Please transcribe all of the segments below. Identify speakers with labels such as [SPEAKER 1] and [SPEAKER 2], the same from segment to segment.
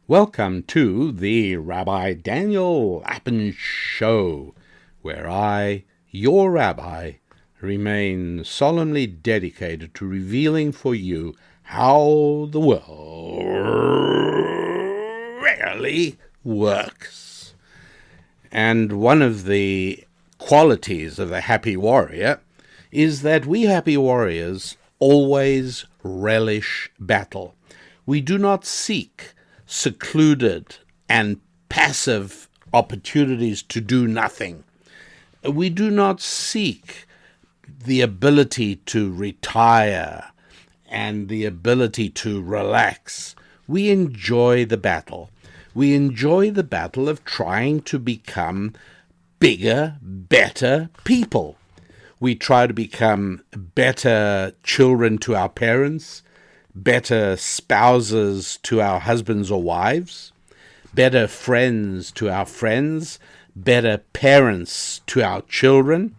[SPEAKER 1] Welcome to the Rabbi Daniel Lapin Show, where I, your rabbi, remain solemnly dedicated to revealing for you how the world really works. And one of the qualities of the happy warrior is that we happy warriors always relish battle. We do not seek secluded and passive opportunities to do nothing. We do not seek the ability to retire and the ability to relax. We enjoy the battle. We enjoy the battle of trying to become bigger, better people. We try to become better children to our parents, better spouses to our husbands or wives, better friends to our friends, better parents to our children.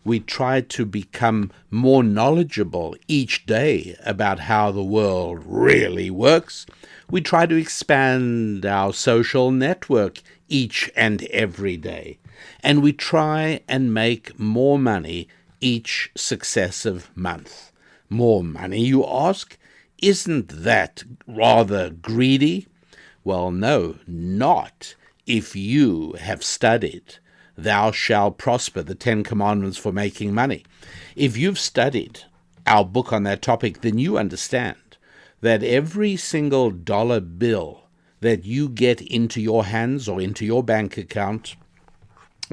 [SPEAKER 1] We try to become more knowledgeable each day about how the world really works. We try to expand our social network each and every day. And we try and make more money each successive month. More money, you ask? Isn't that rather greedy? Well, no, not if you have studied Thou shalt prosper, the 10 Commandments for making money. If you've studied our book on that topic, then you understand that every single dollar bill that you get into your hands or into your bank account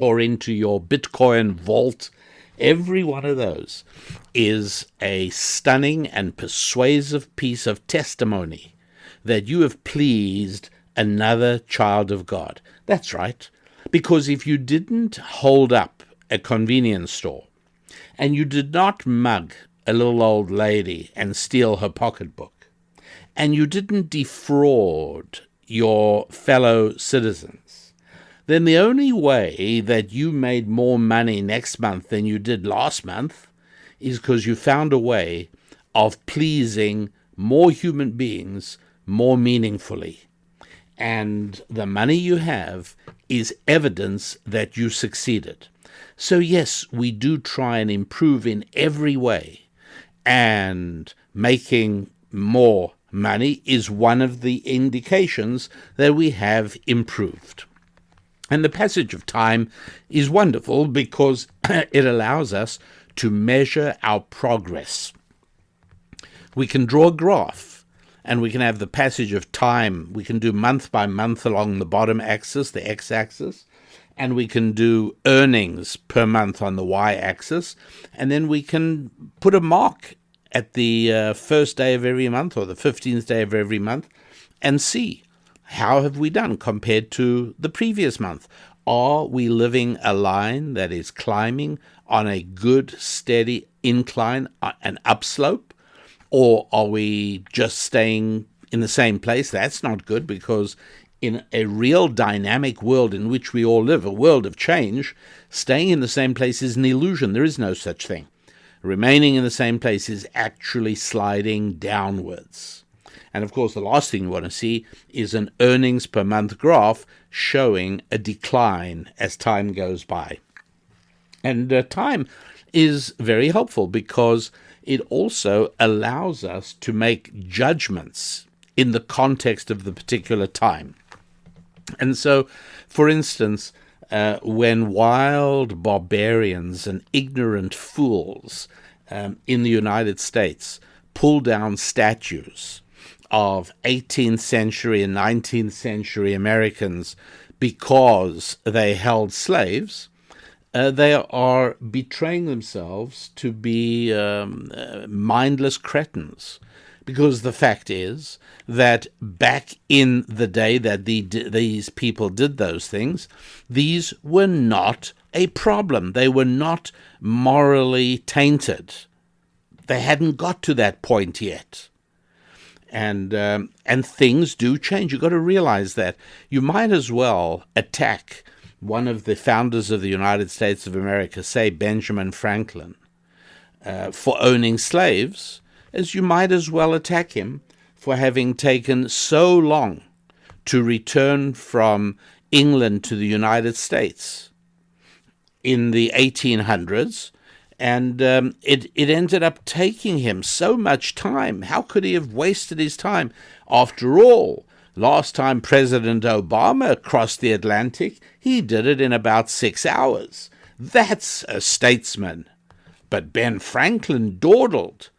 [SPEAKER 1] or into your Bitcoin vault, every one of those is a stunning and persuasive piece of testimony that you have pleased another child of God. That's right. Because if you didn't hold up a convenience store and you did not mug a little old lady and steal her pocketbook and you didn't defraud your fellow citizens, then the only way that you made more money next month than you did last month is because you found a way of pleasing more human beings more meaningfully. And the money you have is evidence that you succeeded. So yes, we do try and improve in every way, and making more money is one of the indications that we have improved. And the passage of time is wonderful because it allows us to measure our progress. We can draw a graph, and we can have the passage of time. We can do month by month along the bottom axis, the x-axis, and we can do earnings per month on the y-axis, and then we can put a mark at the first day of every month or the 15th day of every month and see how have we done compared to the previous month. Are we living a line that is climbing on a good, steady incline, an upslope? Or are we just staying in the same place? That's not good, because in a real dynamic world in which we all live, a world of change, staying in the same place is an illusion. There is no such thing. Remaining in the same place is actually sliding downwards. And of course, the last thing you want to see is an earnings per month graph showing a decline as time goes by. And time is very helpful because it also allows us to make judgments in the context of the particular time. And so, for instance, when wild barbarians and ignorant fools in the United States pull down statues of 18th century and 19th century Americans because they held slaves, they are betraying themselves to be mindless cretins. Because the fact is that back in the day that these people did those things, these were not a problem. They were not morally tainted. They hadn't got to that point yet. And things do change. You've got to realize that. You might as well attack one of the founders of the United States of America, say Benjamin Franklin, for owning slaves, as you might as well attack him for having taken so long to return from England to the United States in the 1800s, and it ended up taking him so much time. How could he have wasted his time? After all, last time President Obama crossed the Atlantic, he did it in about 6 hours. That's a statesman. But Ben Franklin dawdled.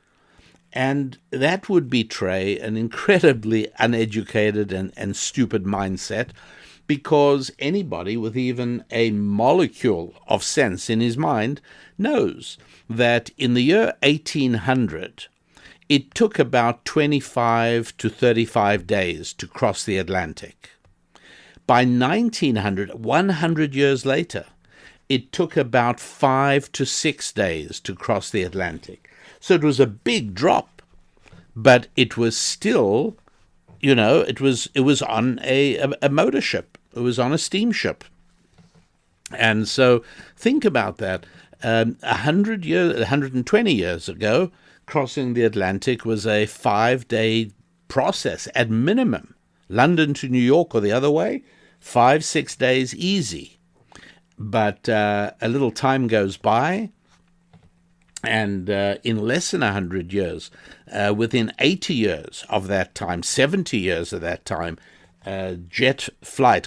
[SPEAKER 1] And that would betray an incredibly uneducated and stupid mindset, because anybody with even a molecule of sense in his mind knows that in the year 1800, it took about 25 to 35 days to cross the Atlantic. By 1900, 100 years later, it took about 5 to 6 days to cross the Atlantic. So it was a big drop, but it was still, it was on a motor ship. It was on a steamship. And so think about that. 120 years ago, crossing the Atlantic was a 5-day process at minimum. London to New York or the other way, 5-6 days easy. But a little time goes by, and in less than 100 years, within 80 years of that time, 70 years of that time,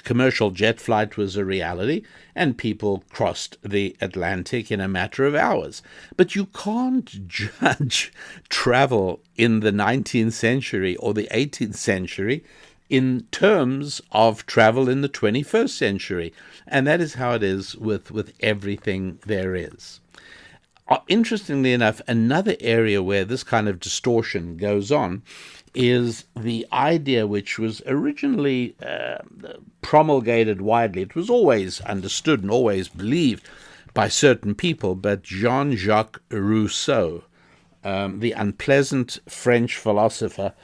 [SPEAKER 1] commercial jet flight was a reality, and people crossed the Atlantic in a matter of hours. But you can't judge travel in the 19th century or the 18th century in terms of travel in the 21st century. And that is how it is with everything there is. Interestingly enough, another area where this kind of distortion goes on is the idea which was originally promulgated widely. It was always understood and always believed by certain people, but Jean-Jacques Rousseau, the unpleasant French philosopher,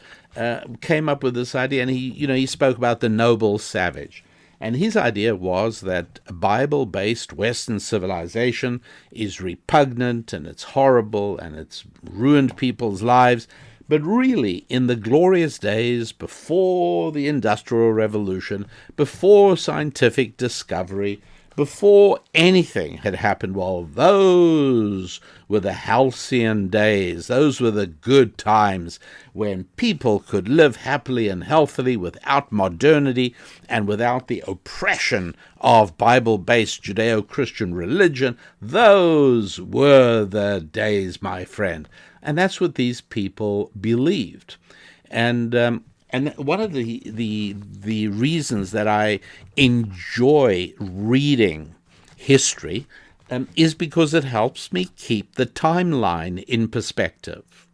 [SPEAKER 1] came up with this idea, and he spoke about the noble savage. And his idea was that Bible-based Western civilization is repugnant and it's horrible and it's ruined people's lives. But really, in the glorious days before the Industrial Revolution, before scientific discovery, before anything had happened, well, those were the halcyon days. Those were the good times when people could live happily and healthily without modernity and without the oppression of Bible-based Judeo-Christian religion. Those were the days, my friend. And that's what these people believed. And one of the reasons that I enjoy reading history is because it helps me keep the timeline in perspective.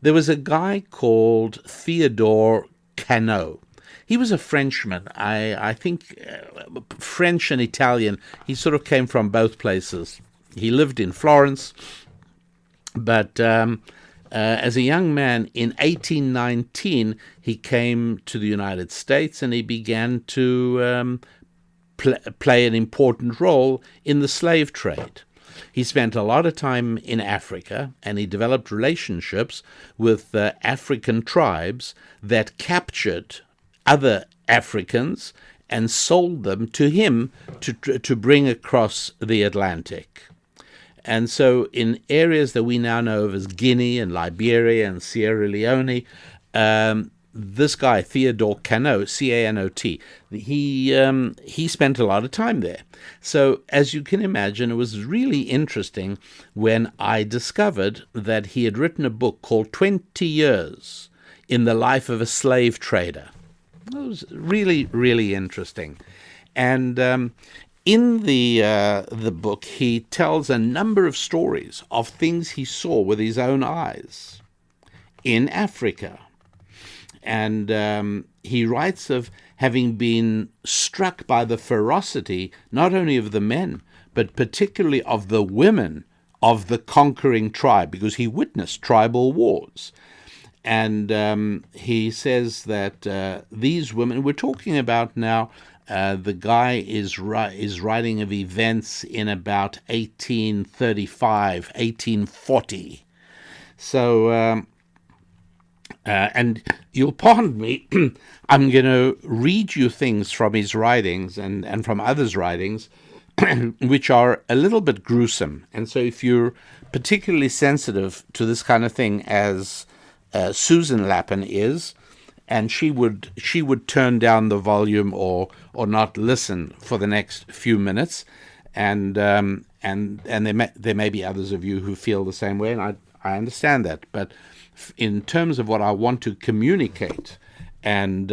[SPEAKER 1] There was a guy called Theodore Canot. He was a Frenchman. I think French and Italian. He sort of came from both places. He lived in Florence, but as a young man in 1819, he came to the United States and he began to play an important role in the slave trade. He spent a lot of time in Africa, and he developed relationships with African tribes that captured other Africans and sold them to him to bring across the Atlantic. And so in areas that we now know of as Guinea and Liberia and Sierra Leone, this guy, Theodore Canot, C-A-N-O-T, he spent a lot of time there. So as you can imagine, it was really interesting when I discovered that he had written a book called 20 Years in the Life of a Slave Trader. It was really, really interesting. And in the book, he tells a number of stories of things he saw with his own eyes in Africa. And he writes of having been struck by the ferocity, not only of the men, but particularly of the women of the conquering tribe, because he witnessed tribal wars. And he says that these women, we're talking about now, the guy is writing of events in about 1835, 1840. So, and you'll pardon me, I'm going to read you things from his writings and from others' writings, which are a little bit gruesome. And so if you're particularly sensitive to this kind of thing, as Susan Lapin is, and she would turn down the volume or not listen for the next few minutes, and there may be others of you who feel the same way, and I understand that. But in terms of what I want to communicate and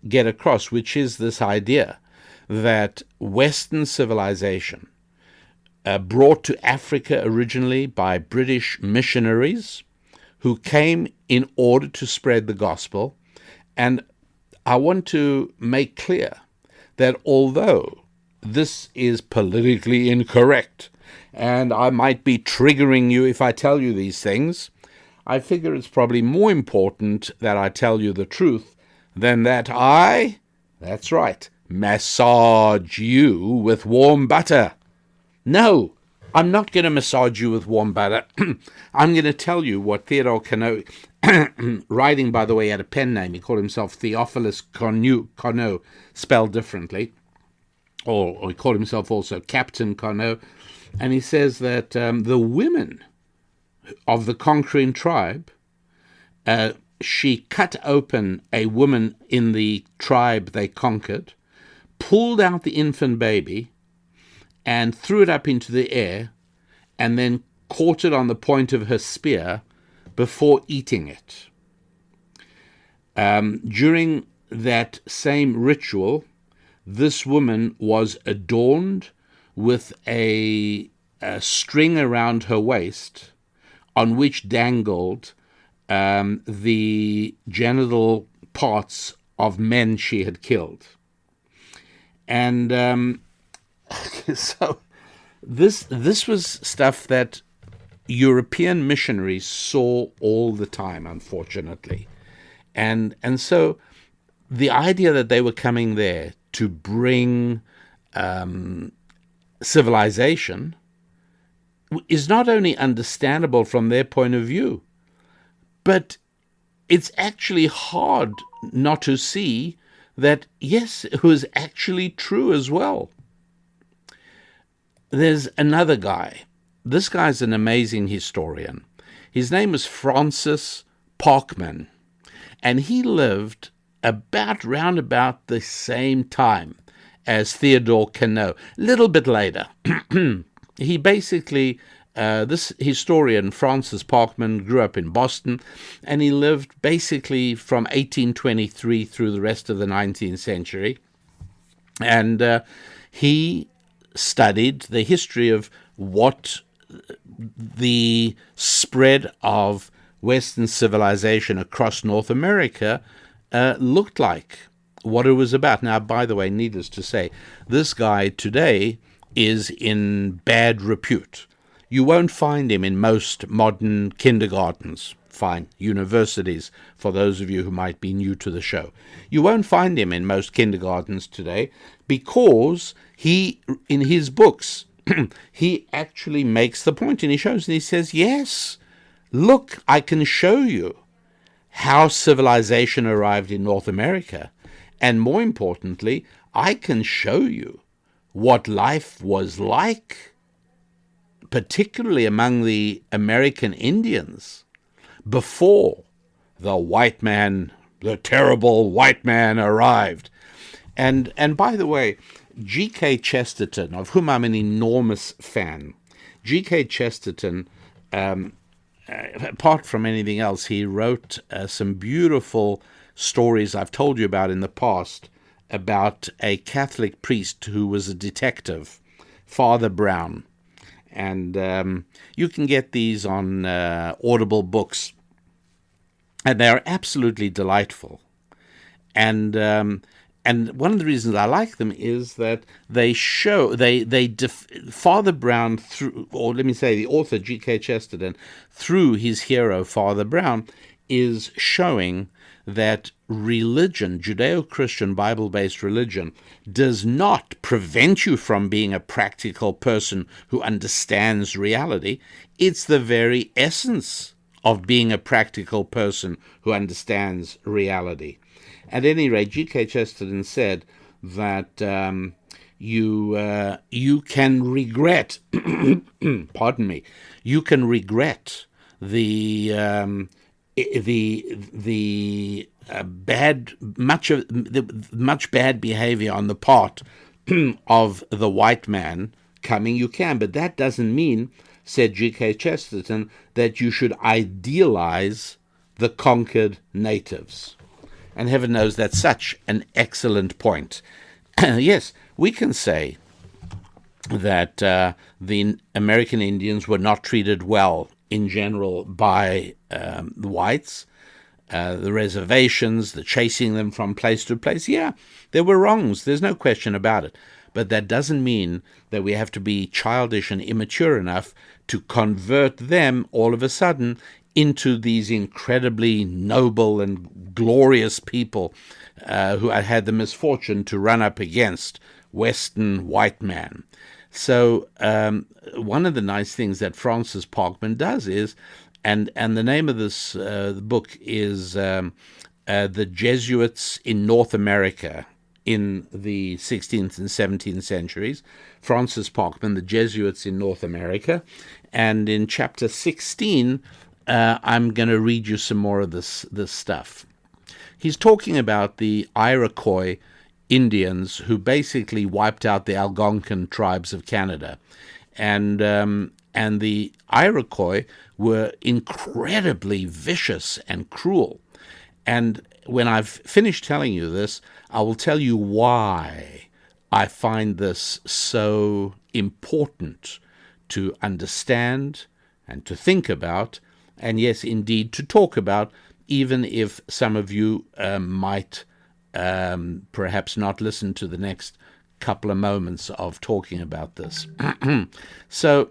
[SPEAKER 1] get across, which is this idea that Western civilization, brought to Africa originally by British missionaries who came in order to spread the gospel. And I want to make clear that although this is politically incorrect, and I might be triggering you if I tell you these things, I figure it's probably more important that I tell you the truth than that that's right, massage you with warm butter. No, I'm not going to massage you with warm butter. I'm going to tell you what Theodore Conneau, writing, by the way, had a pen name. He called himself Theophilus Conneau, spelled differently. Or he called himself also Captain Conneau. And he says that the women of the conquering tribe, she cut open a woman in the tribe they conquered, pulled out the infant baby, and threw it up into the air, and then caught it on the point of her spear before eating it. During that same ritual, this woman was adorned with a string around her waist on which dangled the genital parts of men she had killed. And so this was stuff that European missionaries saw all the time, unfortunately. And so the idea that they were coming there to bring civilization is not only understandable from their point of view, but it's actually hard not to see that, yes, it was actually true as well. There's another guy. This guy's an amazing historian. His name is Francis Parkman, and he lived round about the same time as Theodore Conneau, a little bit later. He basically, this historian, Francis Parkman, grew up in Boston, and he lived basically from 1823 through the rest of the 19th century. And he studied the history of what the spread of Western civilization across North America looked like, what it was about. Now, by the way, needless to say, this guy today is in bad repute. You won't find him in most modern kindergartens, fine, universities, for those of you who might be new to the show. You won't find him in most kindergartens today because he, in his books, he actually makes the point, and he shows, and he says, yes, look, I can show you how civilization arrived in North America. And more importantly, I can show you what life was like, particularly among the American Indians, before the white man, the terrible white man, arrived. And by the way, G.K. Chesterton, of whom I'm an enormous fan, G.K. Chesterton, apart from anything else, he wrote some beautiful stories I've told you about in the past about a Catholic priest who was a detective, Father Brown. And you can get these on Audible books. And they are absolutely delightful. And one of the reasons I like them is that they show, Father Brown, through, or let me say the author, G.K. Chesterton, through his hero, Father Brown, is showing that religion, Judeo-Christian Bible-based religion, does not prevent you from being a practical person who understands reality. It's the very essence of being a practical person who understands reality. At any rate, G.K. Chesterton said that you can regret, pardon me, you can regret the much bad behavior on the part of the white man coming. You can, but that doesn't mean, said G.K. Chesterton, that you should idealize the conquered natives. And heaven knows that's such an excellent point. Yes, we can say that the American Indians were not treated well in general by the whites. The reservations, the chasing them from place to place. Yeah, there were wrongs. There's no question about it. But that doesn't mean that we have to be childish and immature enough to convert them all of a sudden into these incredibly noble and glorious people who had the misfortune to run up against Western white man. So one of the nice things that Francis Parkman does is, and the name of this book is The Jesuits in North America in the 16th and 17th centuries. Francis Parkman, The Jesuits in North America. And in chapter 16, I'm going to read you some more of this stuff. He's talking about the Iroquois Indians who basically wiped out the Algonquin tribes of Canada. And the Iroquois were incredibly vicious and cruel. And when I've finished telling you this, I will tell you why I find this so important to understand and to think about, and yes, indeed, to talk about, even if some of you might perhaps not listen to the next couple of moments of talking about this. So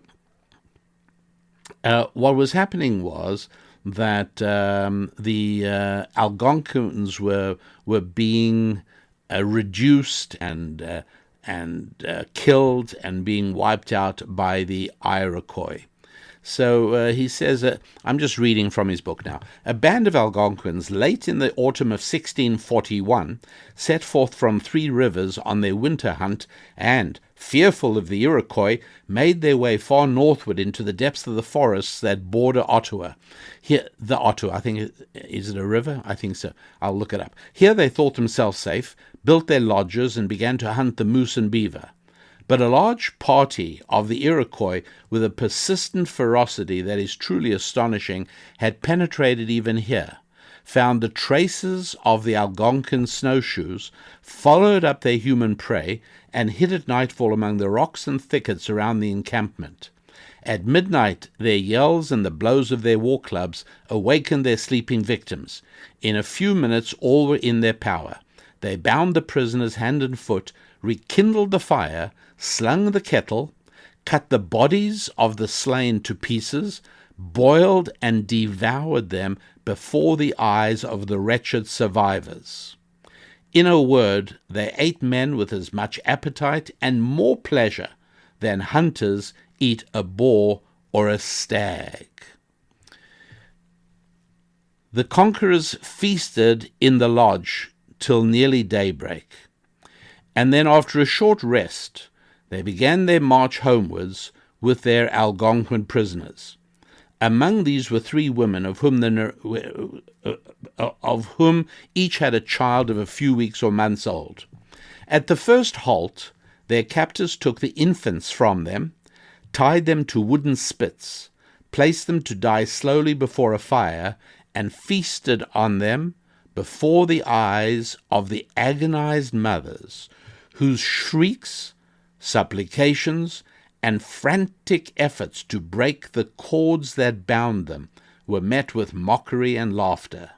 [SPEAKER 1] what was happening was that the Algonquins were being reduced and killed and being wiped out by the Iroquois. So he says, I'm just reading from his book now. A band of Algonquins, late in the autumn of 1641, set forth from Three Rivers on their winter hunt and, fearful of the Iroquois, made their way far northward into the depths of the forests that border Ottawa. Here, the Ottawa, I think, is it a river? I think so. I'll look it up. Here they thought themselves safe, built their lodges, and began to hunt the moose and beaver. But a large party of the Iroquois, with a persistent ferocity that is truly astonishing, had penetrated even here, found the traces of the Algonquin snowshoes, followed up their human prey, and hid at nightfall among the rocks and thickets around the encampment. At midnight, their yells and the blows of their war clubs awakened their sleeping victims. In a few minutes, all were in their power. They bound the prisoners hand and foot, rekindled the fire, slung the kettle, cut the bodies of the slain to pieces, boiled and devoured them before the eyes of the wretched survivors. In a word, they ate men with as much appetite and more pleasure than hunters eat a boar or a stag. The conquerors feasted in the lodge till nearly daybreak, and then after a short rest, they began their march homewards with their Algonquin prisoners. Among these were three women, of whom each had a child of a few weeks or months old. At the first halt, their captors took the infants from them, tied them to wooden spits, placed them to die slowly before a fire, and feasted on them before the eyes of the agonized mothers, whose shrieks, supplications, and frantic efforts to break the cords that bound them were met with mockery and laughter.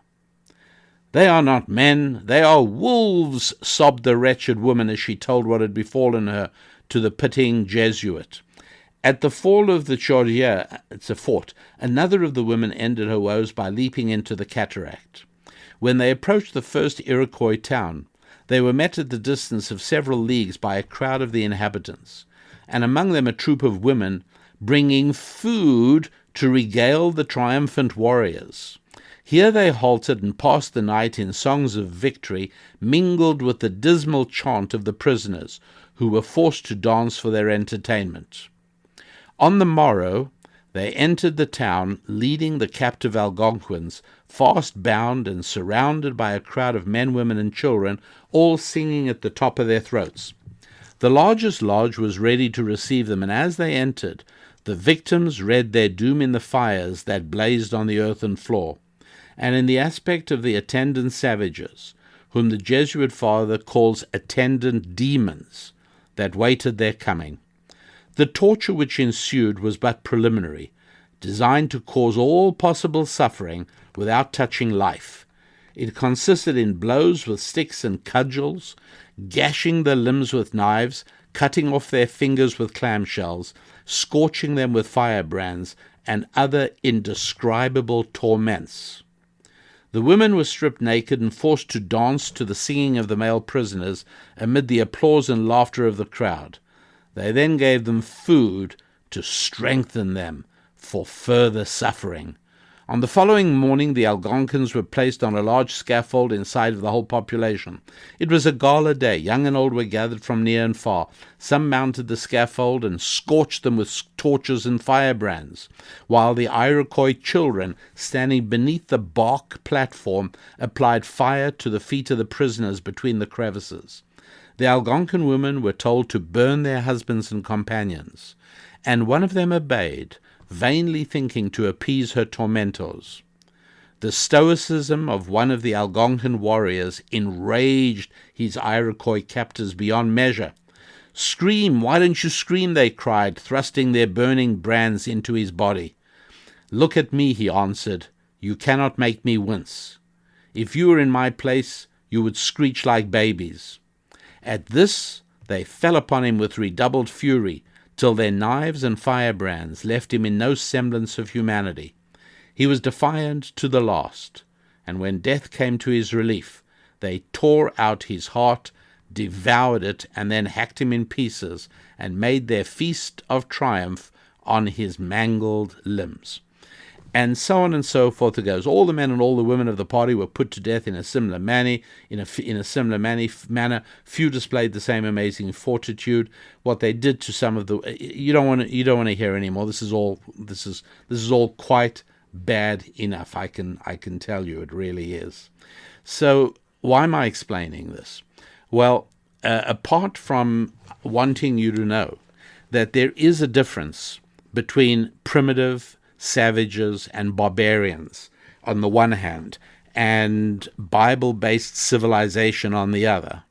[SPEAKER 1] "They are not men, they are wolves," sobbed the wretched woman as she told what had befallen her to the pitying Jesuit. At the fall of the Chaudière, it's a fort, another of the women ended her woes by leaping into the cataract. When they approached the first Iroquois town, they were met at the distance of several leagues by a crowd of the inhabitants, and among them a troop of women bringing food to regale the triumphant warriors. Here they halted and passed the night in songs of victory, mingled with the dismal chant of the prisoners, who were forced to dance for their entertainment. On the morrow they entered the town, leading the captive Algonquins, fast bound and surrounded by a crowd of men, women, and children, all singing at the top of their throats. The largest lodge was ready to receive them, and as they entered, the victims read their doom in the fires that blazed on the earthen floor, and in the aspect of the attendant savages, whom the Jesuit father calls attendant demons, that waited their coming. The torture which ensued was but preliminary, designed to cause all possible suffering without touching life. It consisted in blows with sticks and cudgels, gashing their limbs with knives, cutting off their fingers with clamshells, scorching them with firebrands, and other indescribable torments. The women were stripped naked and forced to dance to the singing of the male prisoners amid the applause and laughter of the crowd. They then gave them food to strengthen them for further suffering. On the following morning, the Algonquins were placed on a large scaffold in sight of the whole population. It was a gala day. Young and old were gathered from near and far. Some mounted the scaffold and scorched them with torches and firebrands, while the Iroquois children, standing beneath the bark platform, applied fire to the feet of the prisoners between the crevices. The Algonquin women were told to burn their husbands and companions, and one of them obeyed, vainly thinking to appease her tormentors. The stoicism of one of the Algonquin warriors enraged his Iroquois captors beyond measure. "Scream! Why don't you scream?" they cried, thrusting their burning brands into his body. "Look at me," he answered. "You cannot make me wince. If you were in my place, you would screech like babies." At this they fell upon him with redoubled fury, till their knives and firebrands left him in no semblance of humanity. He was defiant to the last, and when death came to his relief, they tore out his heart, devoured it, and then hacked him in pieces, and made their feast of triumph on his mangled limbs. And so on and so forth it goes. All the men and all the women of the party were put to death in a similar manner. Few displayed the same amazing fortitude. What they did to some of the you don't want to hear anymore. This is all quite bad enough. I can tell you it really is. So why am I explaining this? Well, apart from wanting you to know that there is a difference between primitive savages and barbarians on the one hand, and Bible-based civilization on the other.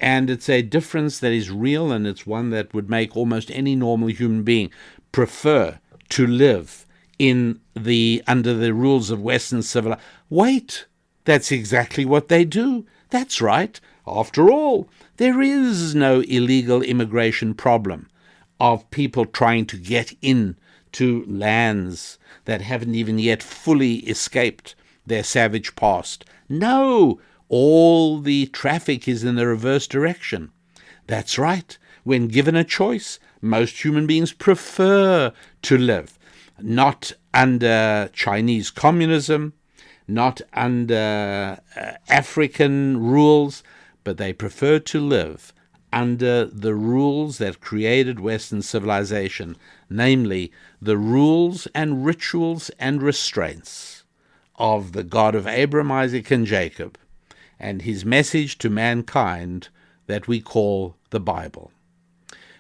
[SPEAKER 1] And it's a difference that is real, and it's one that would make almost any normal human being prefer to live under the rules of Western civilization. Wait, that's exactly what they do. That's right. After all, there is no illegal immigration problem of people trying to get in to lands that haven't even yet fully escaped their savage past. No, all the traffic is in the reverse direction. That's right. When given a choice, most human beings prefer to live not under Chinese communism, not under African rules, but they prefer to live under the rules that created Western civilization, namely the rules and rituals and restraints of the God of Abraham, Isaac, and Jacob, and his message to mankind that we call the Bible.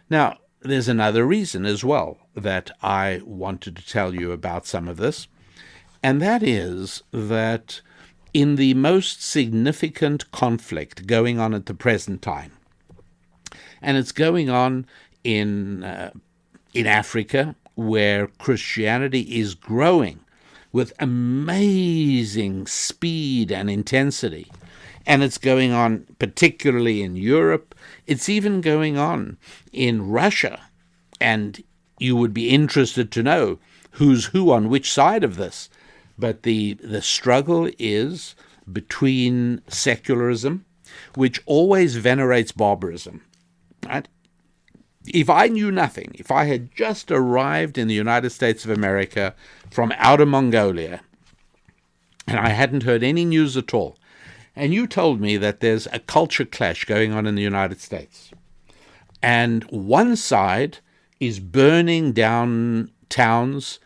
[SPEAKER 1] Now, there's another reason as well that I wanted to tell you about some of this, and that is that in the most significant conflict going on at the present time, and it's going on in Africa, where Christianity is growing with amazing speed and intensity. And it's going on particularly in Europe. It's even going on in Russia. And you would be interested to know who's who on which side of this. But the struggle is between secularism, which always venerates barbarism. Right? If I knew nothing, if I had just arrived in the United States of America from outer Mongolia, and I hadn't heard any news at all, and you told me that there's a culture clash going on in the United States, and one side is burning down towns,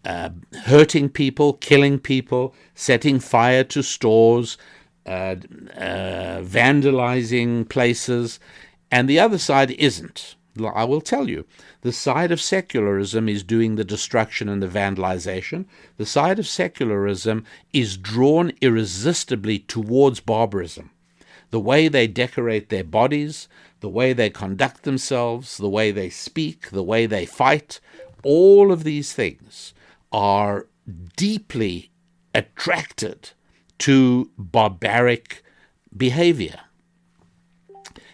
[SPEAKER 1] hurting people, killing people, setting fire to stores, vandalizing places, and the other side isn't. I will tell you, the side of secularism is doing the destruction and the vandalization. The side of secularism is drawn irresistibly towards barbarism. The way they decorate their bodies, the way they conduct themselves, the way they speak, the way they fight, all of these things are deeply attracted to barbaric behavior.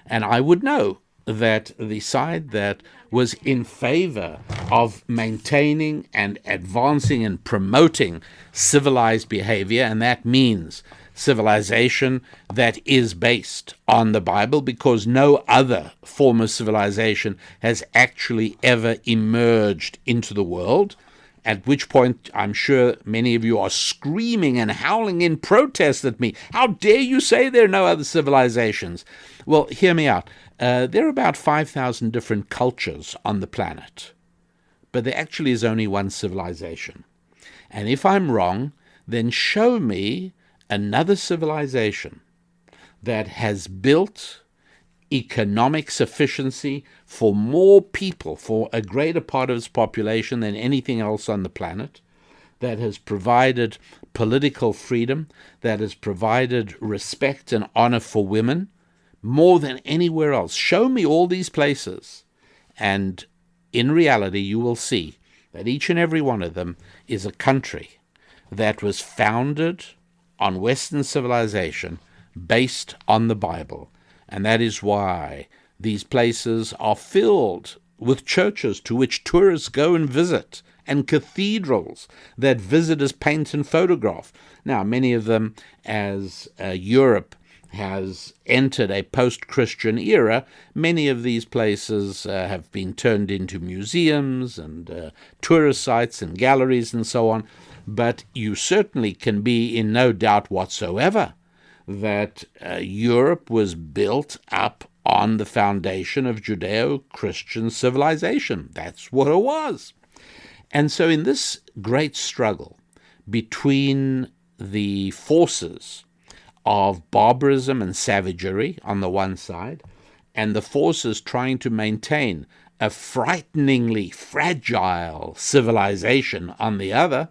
[SPEAKER 1] And I would know that the side that was in favor of maintaining and advancing and promoting civilized behavior, and that means civilization that is based on the Bible, because no other form of civilization has actually ever emerged into the world, at which point I'm sure many of you are screaming and howling in protest at me. How dare you say there are no other civilizations? Well, hear me out. There are about 5,000 different cultures on the planet, but there actually is only one civilization. And if I'm wrong, then show me another civilization that has built economic sufficiency for more people, for a greater part of its population than anything else on the planet, that has provided political freedom, that has provided respect and honor for women, more than anywhere else. Show me all these places, and in reality you will see that each and every one of them is a country that was founded on Western civilization based on the Bible. And that is why these places are filled with churches to which tourists go and visit, and cathedrals that visitors paint and photograph. Now, many of them, as Europe has entered a post-Christian era, many of these places have been turned into museums and tourist sites and galleries and so on. But you certainly can be in no doubt whatsoever that Europe was built up on the foundation of Judeo-Christian civilization. That's what it was. And so in this great struggle between the forces of barbarism and savagery on the one side, and the forces trying to maintain a frighteningly fragile civilization on the other,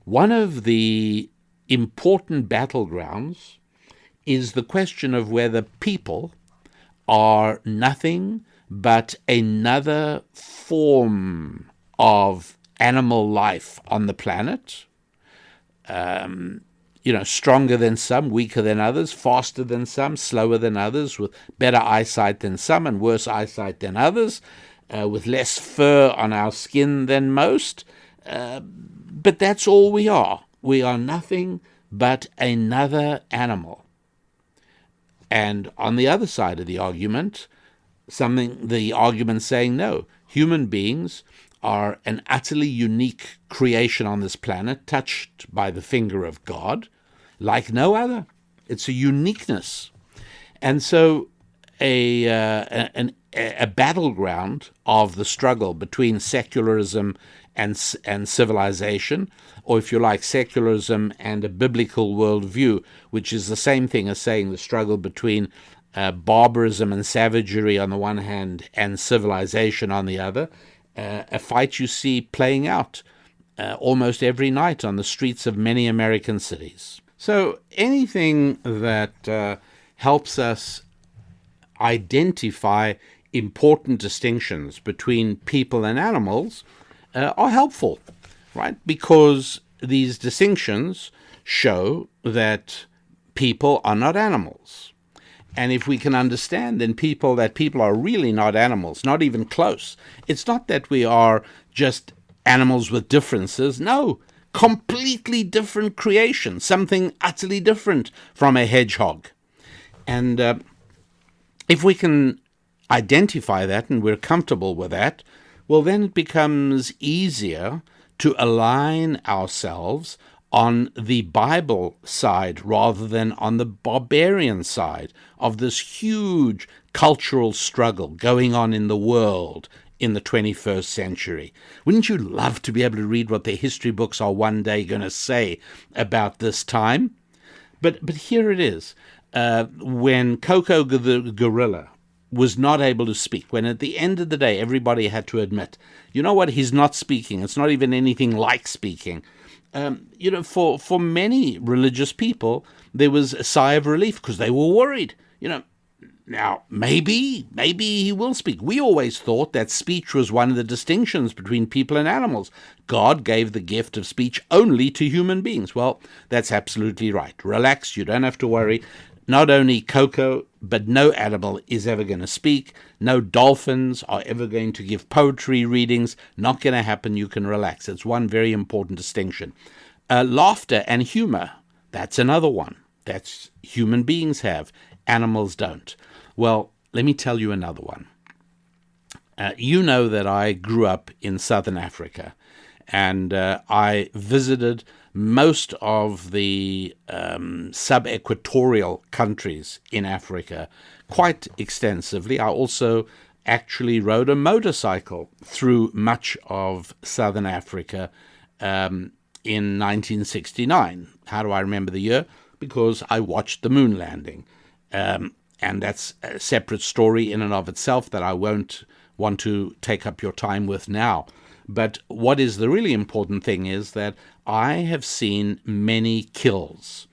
[SPEAKER 1] one of the important battlegrounds is the question of whether people are nothing but another form of animal life on the planet, stronger than some, weaker than others, faster than some, slower than others, with better eyesight than some and worse eyesight than others, with less fur on our skin than most. But that's all we are. We are nothing but another animal. And on the other side of the argument, the argument saying no, human beings are an utterly unique creation on this planet, touched by the finger of God, like no other. It's a uniqueness. And so a battleground of the struggle between secularism and civilization, or if you like, secularism and a biblical worldview, which is the same thing as saying the struggle between barbarism and savagery on the one hand and civilization on the other, a fight you see playing out almost every night on the streets of many American cities. So anything that helps us identify important distinctions between people and animals are helpful, right? Because these distinctions show that people are not animals. And if we can understand then that people are really not animals, not even close. It's not that we are just animals with differences. No, completely different creation, something utterly different from a hedgehog. And if we can identify that and we're comfortable with that, well, then it becomes easier to align ourselves on the Bible side rather than on the barbarian side of this huge cultural struggle going on in the world in the 21st century. Wouldn't you love to be able to read what the history books are one day going to say about this time? But here it is. When Coco the gorilla was not able to speak, when at the end of the day everybody had to admit, you know what, he's not speaking. It's not even anything like speaking. For many religious people, there was a sigh of relief because they were worried. Now, maybe he will speak. We always thought that speech was one of the distinctions between people and animals. God gave the gift of speech only to human beings. Well, that's absolutely right. Relax, you don't have to worry. Not only Coco, but no animal is ever going to speak. No dolphins are ever going to give poetry readings. Not going to happen. You can relax. It's one very important distinction. Laughter and humor, that's another one. That's human beings have. Animals don't. Well, let me tell you another one. You know that I grew up in southern Africa, and I visited most of the sub-equatorial countries in Africa quite extensively. I also actually rode a motorcycle through much of southern Africa in 1969. How do I remember the year? Because I watched the moon landing. And that's a separate story in and of itself that I won't want to take up your time with now. But what is the really important thing is that I have seen many kills.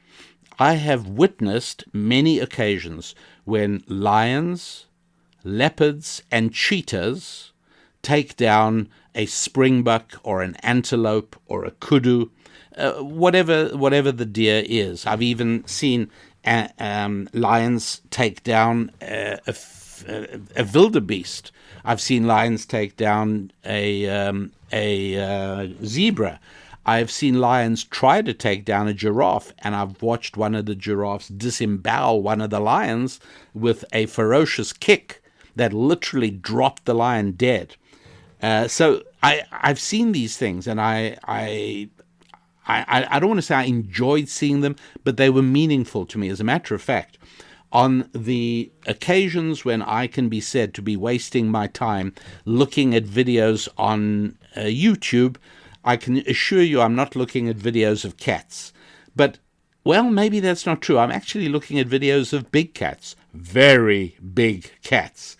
[SPEAKER 1] I have witnessed many occasions when lions, leopards, and cheetahs take down a springbuck or an antelope or a kudu, whatever the deer is. I've even seen lions take down a wildebeest. I've seen lions take down a zebra. I've seen lions try to take down a giraffe, and I've watched one of the giraffes disembowel one of the lions with a ferocious kick that literally dropped the lion dead. So I've seen these things, and I don't want to say I enjoyed seeing them, but they were meaningful to me. As a matter of fact, on the occasions when I can be said to be wasting my time looking at videos on YouTube, I can assure you I'm not looking at videos of cats. But, well, maybe that's not true. I'm actually looking at videos of big cats, very big cats.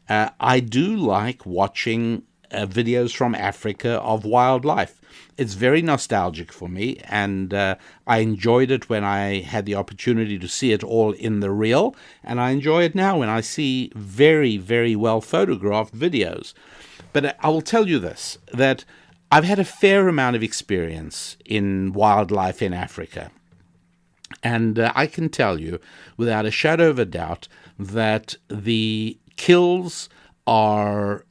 [SPEAKER 1] I do like watching videos from Africa of wildlife. It's very nostalgic for me, and I enjoyed it when I had the opportunity to see it all in the real, and I enjoy it now when I see very, very well photographed videos. But I will tell you this, that I've had a fair amount of experience in wildlife in Africa, and I can tell you without a shadow of a doubt that the kills are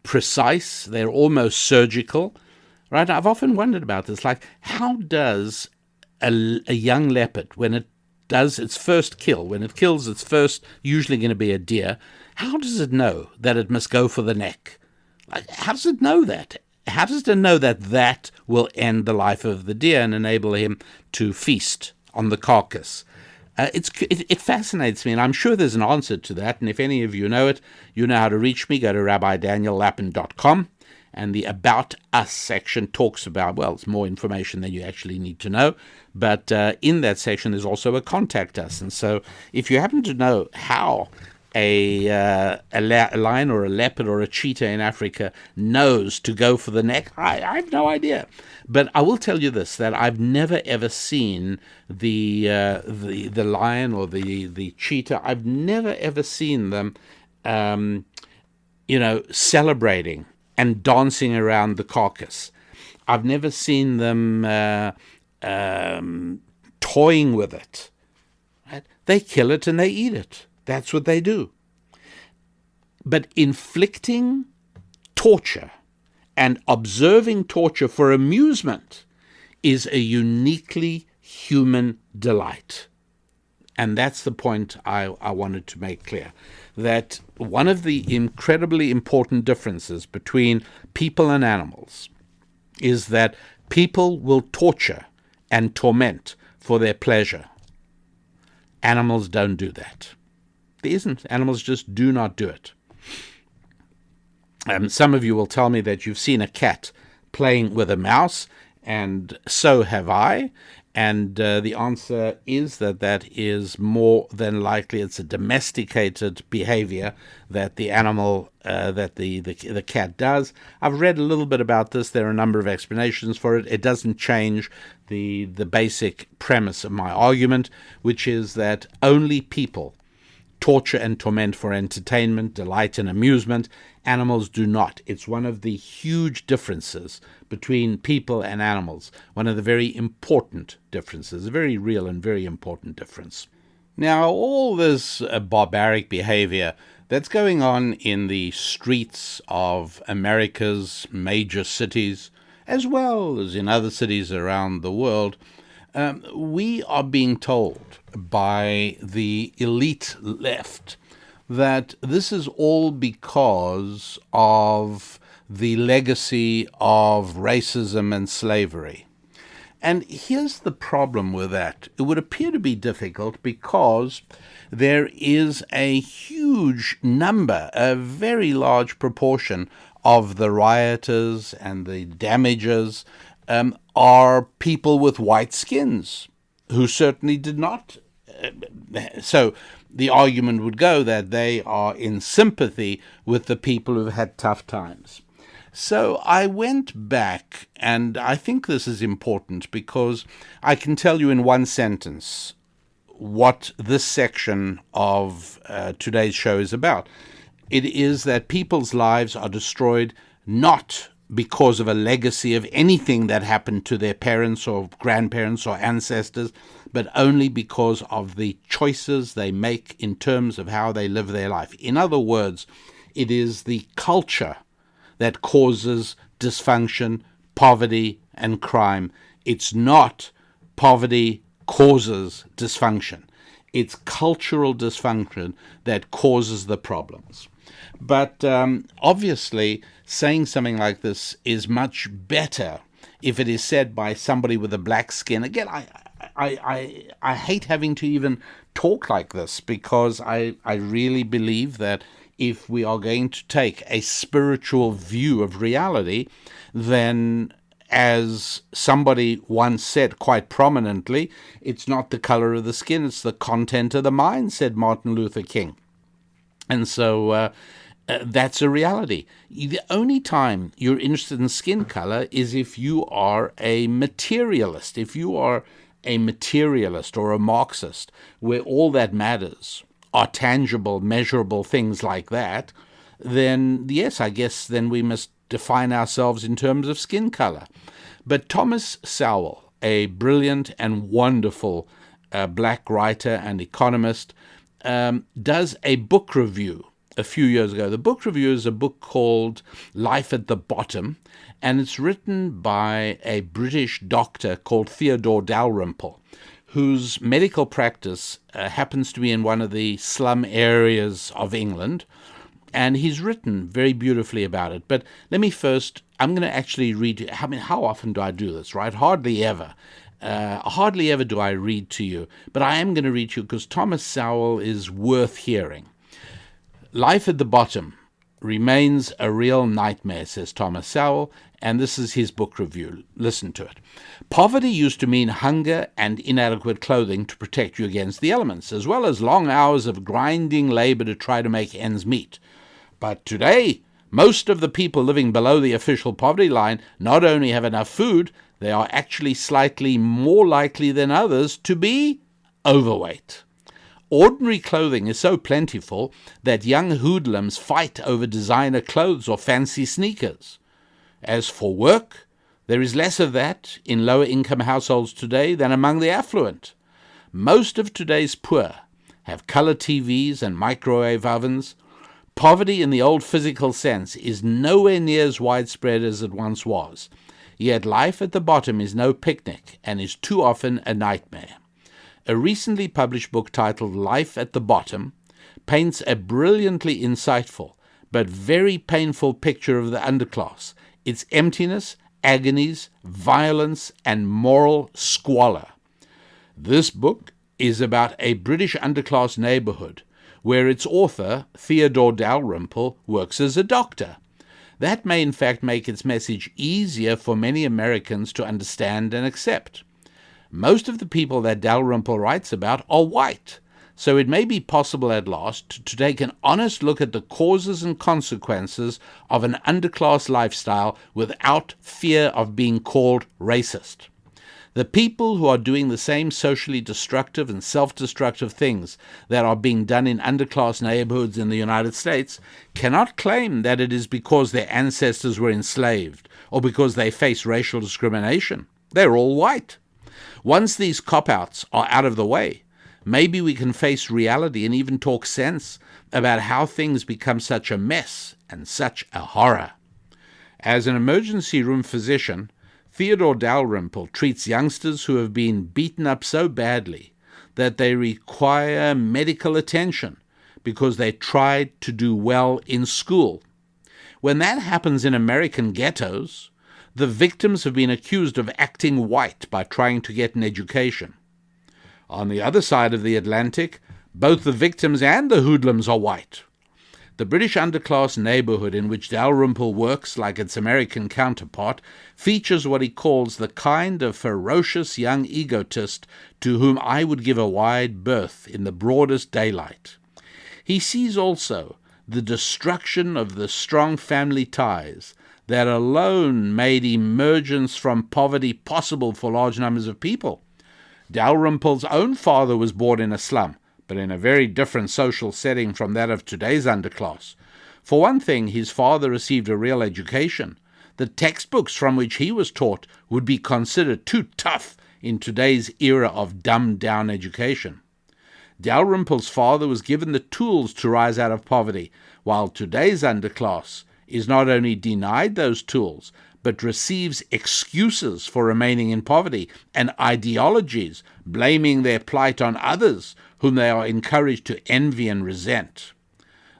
[SPEAKER 1] precise, they're almost surgical, right? I've often wondered about this, like how does a young leopard, when it does its first kill, when it kills its first, usually going to be a deer, how does it know that it must go for the neck? Like, how does it know that? How does it know that that will end the life of the deer and enable him to feast on the carcass? It fascinates me, and I'm sure there's an answer to that. And if any of you know it, you know how to reach me. Go to rabbidaniellapin.com, and the About Us section talks about, well, it's more information than you actually need to know. But in that section, there's also a Contact Us. And so if you happen to know how a lion or a leopard or a cheetah in Africa knows to go for the neck, I have no idea. But I will tell you this, that I've never ever seen the lion or the cheetah, I've never ever seen them celebrating and dancing around the carcass. I've never seen them toying with it. Right? They kill it and they eat it. That's what they do. But inflicting torture and observing torture for amusement is a uniquely human delight. And that's the point I wanted to make clear, that one of the incredibly important differences between people and animals is that people will torture and torment for their pleasure. Animals don't do that. There isn't. Animals just do not do it. Some of you will tell me that you've seen a cat playing with a mouse, and so have I. And the answer is that is more than likely it's a domesticated behavior that the animal, that the cat does. I've read a little bit about this. There are a number of explanations for it. It doesn't change the basic premise of my argument, which is that only people torture and torment for entertainment, delight, and amusement. Animals do not. It's one of the huge differences between people and animals, one of the very important differences, a very real and very important difference. Now, all this barbaric behavior that's going on in the streets of America's major cities, as well as in other cities around the world, we are being told by the elite left that this is all because of the legacy of racism and slavery. And here's the problem with that. It would appear to be difficult because there is a huge number, a very large proportion of the rioters and the damagers are people with white skins who certainly did not. So the argument would go that they are in sympathy with the people who've had tough times. So I went back, and I think this is important because I can tell you in one sentence what this section of today's show is about. It is that people's lives are destroyed not because of a legacy of anything that happened to their parents or grandparents or ancestors, but only because of the choices they make in terms of how they live their life. In other words, it is the culture that causes dysfunction, poverty, and crime. It's not poverty causes dysfunction. It's cultural dysfunction that causes the problems. But obviously, saying something like this is much better if it is said by somebody with a black skin. Again, I hate having to even talk like this because I really believe that if we are going to take a spiritual view of reality, then, as somebody once said quite prominently, it's not the color of the skin, it's the content of the mind, said Martin Luther King. And so that's a reality. The only time you're interested in skin color is if you are a materialist. If you are a materialist or a Marxist, where all that matters are tangible, measurable things like that, then yes, I guess then we must define ourselves in terms of skin color. But Thomas Sowell, a brilliant and wonderful black writer and economist, does a book review a few years ago. The book review is a book called Life at the Bottom, and it's written by a British doctor called Theodore Dalrymple, whose medical practice happens to be in one of the slum areas of England, and he's written very beautifully about it. But let me first, I'm going to actually read you. I mean, how often do I do this, right? Hardly ever. Hardly ever do I read to you, but I am going to read to you because Thomas Sowell is worth hearing. Life at the bottom remains a real nightmare, says Thomas Sowell, and this is his book review. Listen to it. Poverty used to mean hunger and inadequate clothing to protect you against the elements, as well as long hours of grinding labor to try to make ends meet. But today, most of the people living below the official poverty line not only have enough food, they are actually slightly more likely than others to be overweight. Ordinary clothing is so plentiful that young hoodlums fight over designer clothes or fancy sneakers. As for work, there is less of that in lower-income households today than among the affluent. Most of today's poor have color TVs and microwave ovens. Poverty in the old physical sense is nowhere near as widespread as it once was. Yet life at the bottom is no picnic and is too often a nightmare. a recently published book titled Life at the Bottom paints a brilliantly insightful but very painful picture of the underclass, its emptiness, agonies, violence, and moral squalor. This book is about a British underclass neighborhood where its author, Theodore Dalrymple, works as a doctor. That may in fact make its message easier for many Americans to understand and accept. Most of the people that Dalrymple writes about are white, so it may be possible at last to take an honest look at the causes and consequences of an underclass lifestyle without fear of being called racist. The people who are doing the same socially destructive and self-destructive things that are being done in underclass neighborhoods in the United States cannot claim that it is because their ancestors were enslaved or because they face racial discrimination. They're all white. Once these cop-outs are out of the way, maybe we can face reality and even talk sense about how things become such a mess and such a horror. As an emergency room physician, Theodore Dalrymple treats youngsters who have been beaten up so badly that they require medical attention because they tried to do well in school. When that happens in American ghettos, the victims have been accused of acting white by trying to get an education. On the other side of the Atlantic, both the victims and the hoodlums are white. The British underclass neighborhood in which Dalrymple works, like its American counterpart, features what he calls the kind of ferocious young egotist to whom I would give a wide berth in the broadest daylight. He sees also the destruction of the strong family ties that alone made emergence from poverty possible for large numbers of people. Dalrymple's own father was born in a slum, but in a very different social setting from that of today's underclass. For one thing, his father received a real education. The textbooks from which he was taught would be considered too tough in today's era of dumbed-down education. Dalrymple's father was given the tools to rise out of poverty, while today's underclass is not only denied those tools, but receives excuses for remaining in poverty and ideologies blaming their plight on others whom they are encouraged to envy and resent.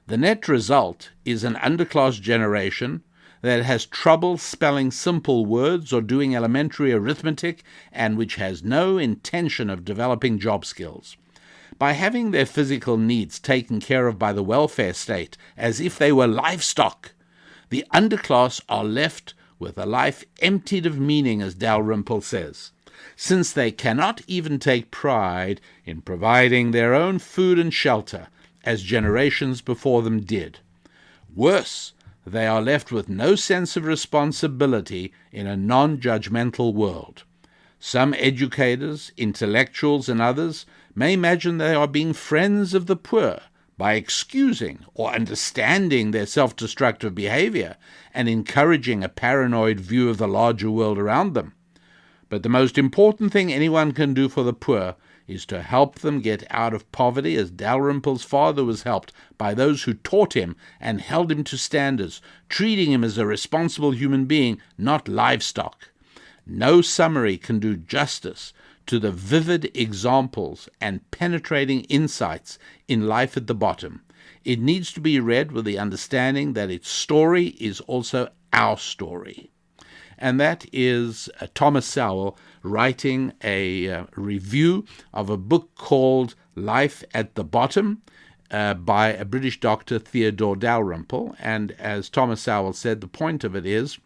[SPEAKER 1] The net result is an underclass generation that has trouble spelling simple words or doing elementary arithmetic and which has no intention of developing job skills. By having their physical needs taken care of by the welfare state as if they were livestock, the underclass are left with a life emptied of meaning, as Dalrymple says, since they cannot even take pride in providing their own food and shelter, as generations before them did. Worse, they are left with no sense of responsibility in a non-judgmental world. Some educators, intellectuals, and others may imagine they are being friends of the poor by excusing or understanding their self-destructive behavior and encouraging a paranoid view of the larger world around them. But the most important thing anyone can do for the poor is to help them get out of poverty, as Dalrymple's father was helped by those who taught him and held him to standards, treating him as a responsible human being, not livestock. No summary can do justice to the vivid examples and penetrating insights in Life at the Bottom. It needs to be read with the understanding that its story is also our story. And that is Thomas Sowell writing a review of a book called Life at the Bottom by a British doctor, Theodore Dalrymple. And as Thomas Sowell said, the point of it is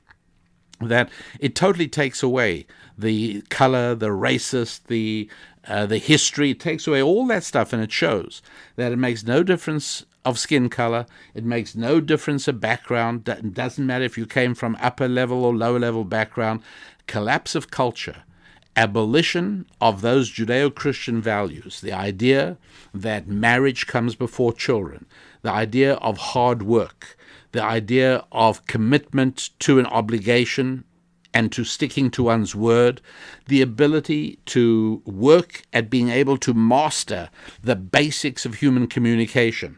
[SPEAKER 1] that it totally takes away the color, the racist, the history. It takes away all that stuff, and it shows that it makes no difference of skin color. It makes no difference of background. It doesn't matter if you came from upper level or lower level background. Collapse of culture, abolition of those Judeo-Christian values, the idea that marriage comes before children, the idea of hard work, the idea of commitment to an obligation and to sticking to one's word, the ability to work at being able to master the basics of human communication,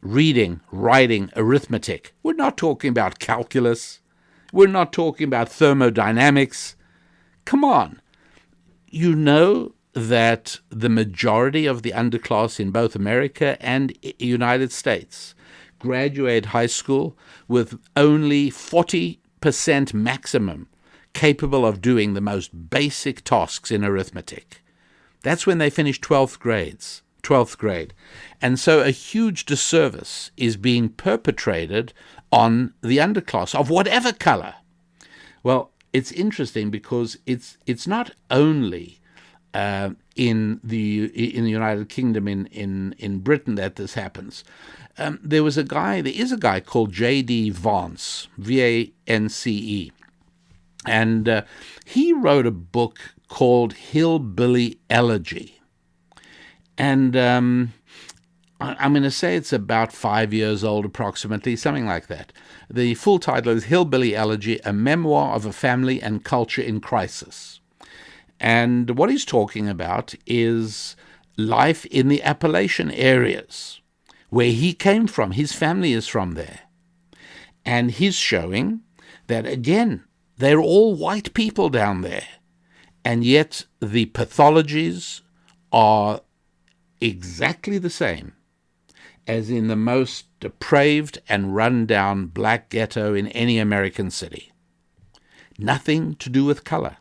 [SPEAKER 1] reading, writing, arithmetic. We're not talking about calculus. We're not talking about thermodynamics. Come on. You know that the majority of the underclass in both America and United States graduate high school with only 40% maximum capable of doing the most basic tasks in arithmetic. That's when they finish 12th grade. And so a huge disservice is being perpetrated on the underclass of whatever color. Well, it's interesting because it's not only in the United Kingdom, in Britain, that this happens. There is a guy called J.D. Vance, V-A-N-C-E, and he wrote a book called Hillbilly Elegy. And I'm going to say it's about 5 years old, approximately, something like that. The full title is Hillbilly Elegy, A Memoir of a Family and Culture in Crisis. And what he's talking about is life in the Appalachian areas, where he came from. His family is from there. And he's showing that, again, they're all white people down there. And yet the pathologies are exactly the same as in the most depraved and run-down black ghetto in any American city. Nothing to do with color.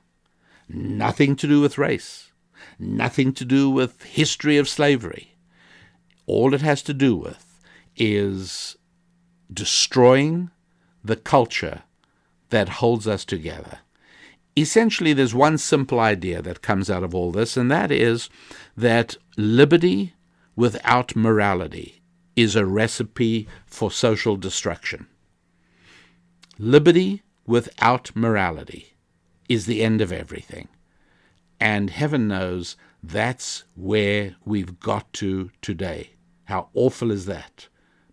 [SPEAKER 1] Nothing to do with race. Nothing to do with history of slavery. All it has to do with is destroying the culture that holds us together. Essentially, there's one simple idea that comes out of all this, and that is that liberty without morality is a recipe for social destruction. Liberty without morality is the end of everything. And heaven knows that's where we've got to today. How awful is that?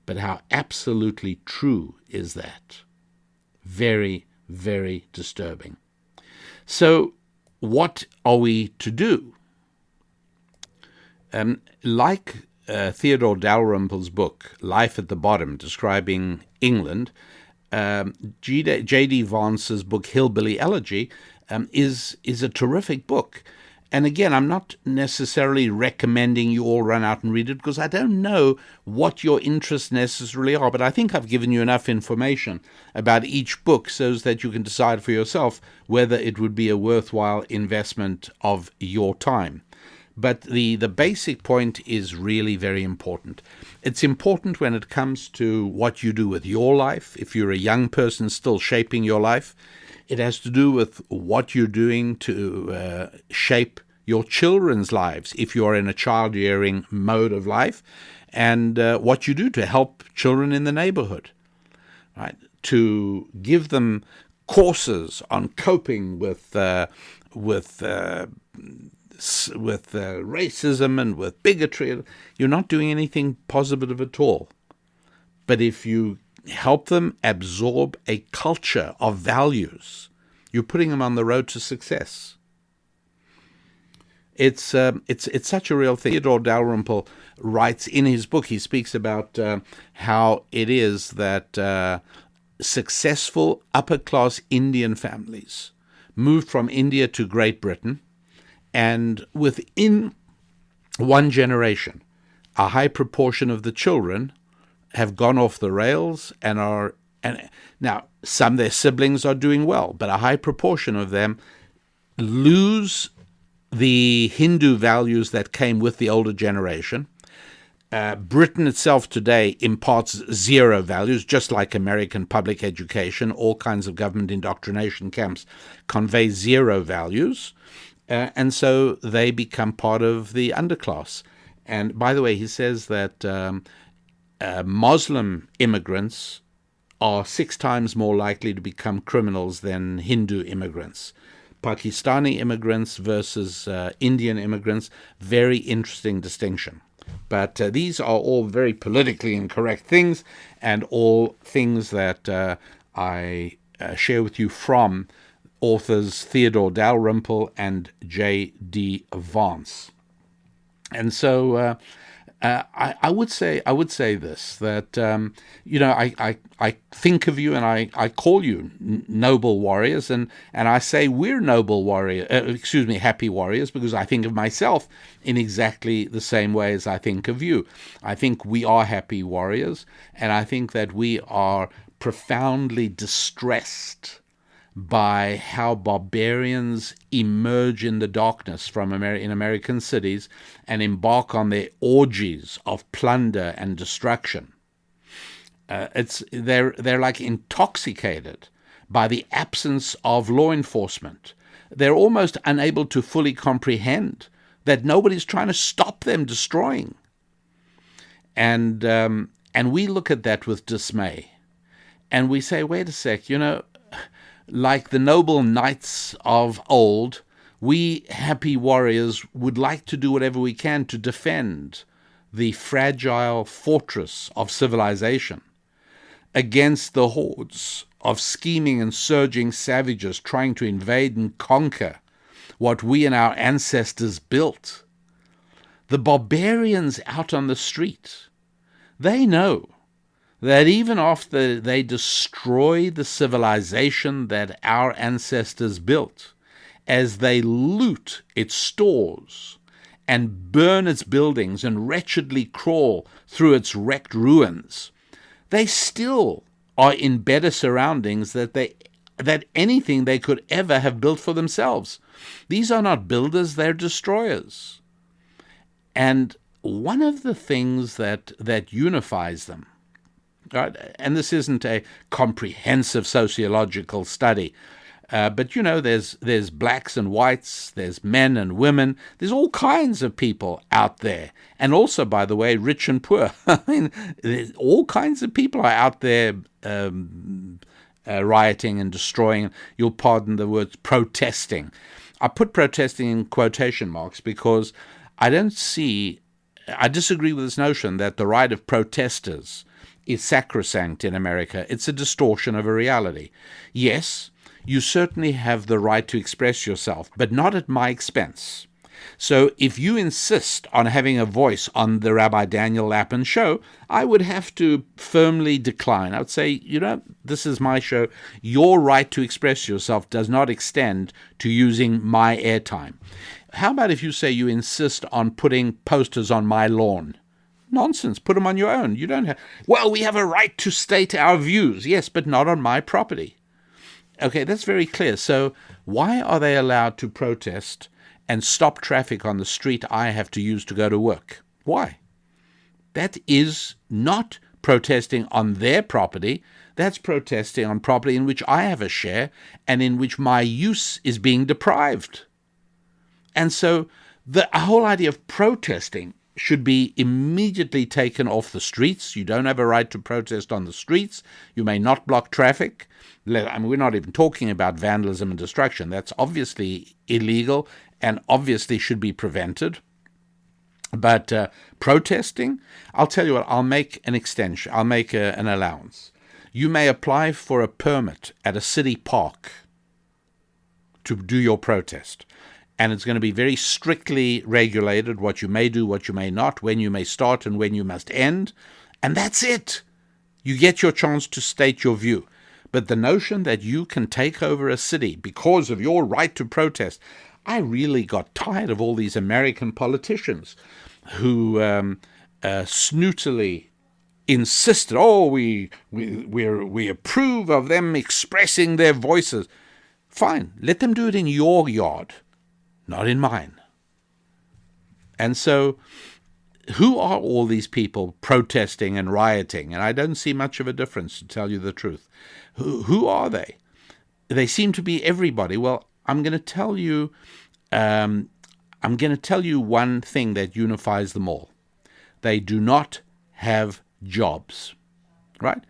[SPEAKER 1] But how absolutely true is that? Very, very disturbing. So what are we to do? Like Theodore Dalrymple's book, Life at the Bottom, describing England, J.D. Vance's book, Hillbilly Elegy, is a terrific book. And again, I'm not necessarily recommending you all run out and read it because I don't know what your interests necessarily are, but I think I've given you enough information about each book so that you can decide for yourself whether it would be a worthwhile investment of your time. But the basic point is really very important. It's important when it comes to what you do with your life. If you're a young person still shaping your life, it has to do with what you're doing to shape your children's lives if you're in a child-rearing mode of life, and what you do to help children in the neighborhood, right? To give them courses on coping with racism and with bigotry. You're not doing anything positive at all. But if you help them absorb a culture of values, you're putting them on the road to success. It's such a real thing. Theodore Dalrymple writes in his book, he speaks about how it is that successful upper-class Indian families moved from India to Great Britain, and within one generation, a high proportion of the children have gone off the rails and now some of their siblings are doing well, but a high proportion of them lose the Hindu values that came with the older generation. Britain itself today imparts zero values, just like American public education. All kinds of government indoctrination camps convey zero values. And so they become part of the underclass. And by the way, he says that Muslim immigrants are 6 times more likely to become criminals than Hindu immigrants. Pakistani immigrants versus Indian immigrants, very interesting distinction. But these are all very politically incorrect things, and all things that I share with you from authors Theodore Dalrymple and J.D. Vance. And so I would say this, that I think of you and I call you noble warriors, and I say we're noble warrior, happy warriors, because I think of myself in exactly the same way as I think of you. I think we are happy warriors, and I think that we are profoundly distressed by how barbarians emerge in the darkness from in American cities and embark on their orgies of plunder and destruction. They're like intoxicated by the absence of law enforcement. They're almost unable to fully comprehend that nobody's trying to stop them destroying. And we look at that with dismay, and we say, wait a sec, like the noble knights of old, we happy warriors would like to do whatever we can to defend the fragile fortress of civilization against the hordes of scheming and surging savages trying to invade and conquer what we and our ancestors built. The barbarians out on the street, they know that even after they destroy the civilization that our ancestors built, as they loot its stores and burn its buildings and wretchedly crawl through its wrecked ruins, they still are in better surroundings that anything they could ever have built for themselves. These are not builders, they're destroyers. And one of the things that unifies them, right? And this isn't a comprehensive sociological study, but there's blacks and whites, there's men and women, there's all kinds of people out there, and also, by the way, rich and poor. I mean, there's all kinds of people are out there rioting and destroying. You'll pardon the words protesting. I put protesting in quotation marks because I disagree with this notion that the right of protesters is sacrosanct in America. It's a distortion of a reality. Yes, you certainly have the right to express yourself, but not at my expense. So if you insist on having a voice on the Rabbi Daniel Lapin show, I would have to firmly decline. I would say, this is my show. Your right to express yourself does not extend to using my airtime. How about if you say you insist on putting posters on my lawn? Nonsense. Put them on your own. You don't have... Well, we have a right to state our views. Yes, but not on my property. Okay, that's very clear. So why are they allowed to protest and stop traffic on the street I have to use to go to work? Why? That is not protesting on their property. That's protesting on property in which I have a share and in which my use is being deprived. And so the whole idea of protesting should be immediately taken off the streets. You don't have a right to protest on the streets. You may not block traffic. I mean, we're not even talking about vandalism and destruction. That's obviously illegal and obviously should be prevented. But protesting, I'll tell you what, I'll make an extension. I'll make an allowance. You may apply for a permit at a city park to do your protest. And it's going to be very strictly regulated, what you may do, what you may not, when you may start and when you must end. And that's it. You get your chance to state your view. But the notion that you can take over a city because of your right to protest, I really got tired of all these American politicians who snootily insisted, we approve of them expressing their voices. Fine, let them do it in your yard, not in mine. And so who are all these people protesting and rioting? And I don't see much of a difference, to tell you the truth. Who are they? They seem to be everybody. Well, I'm going to tell you one thing that unifies them all. They do not have jobs, right?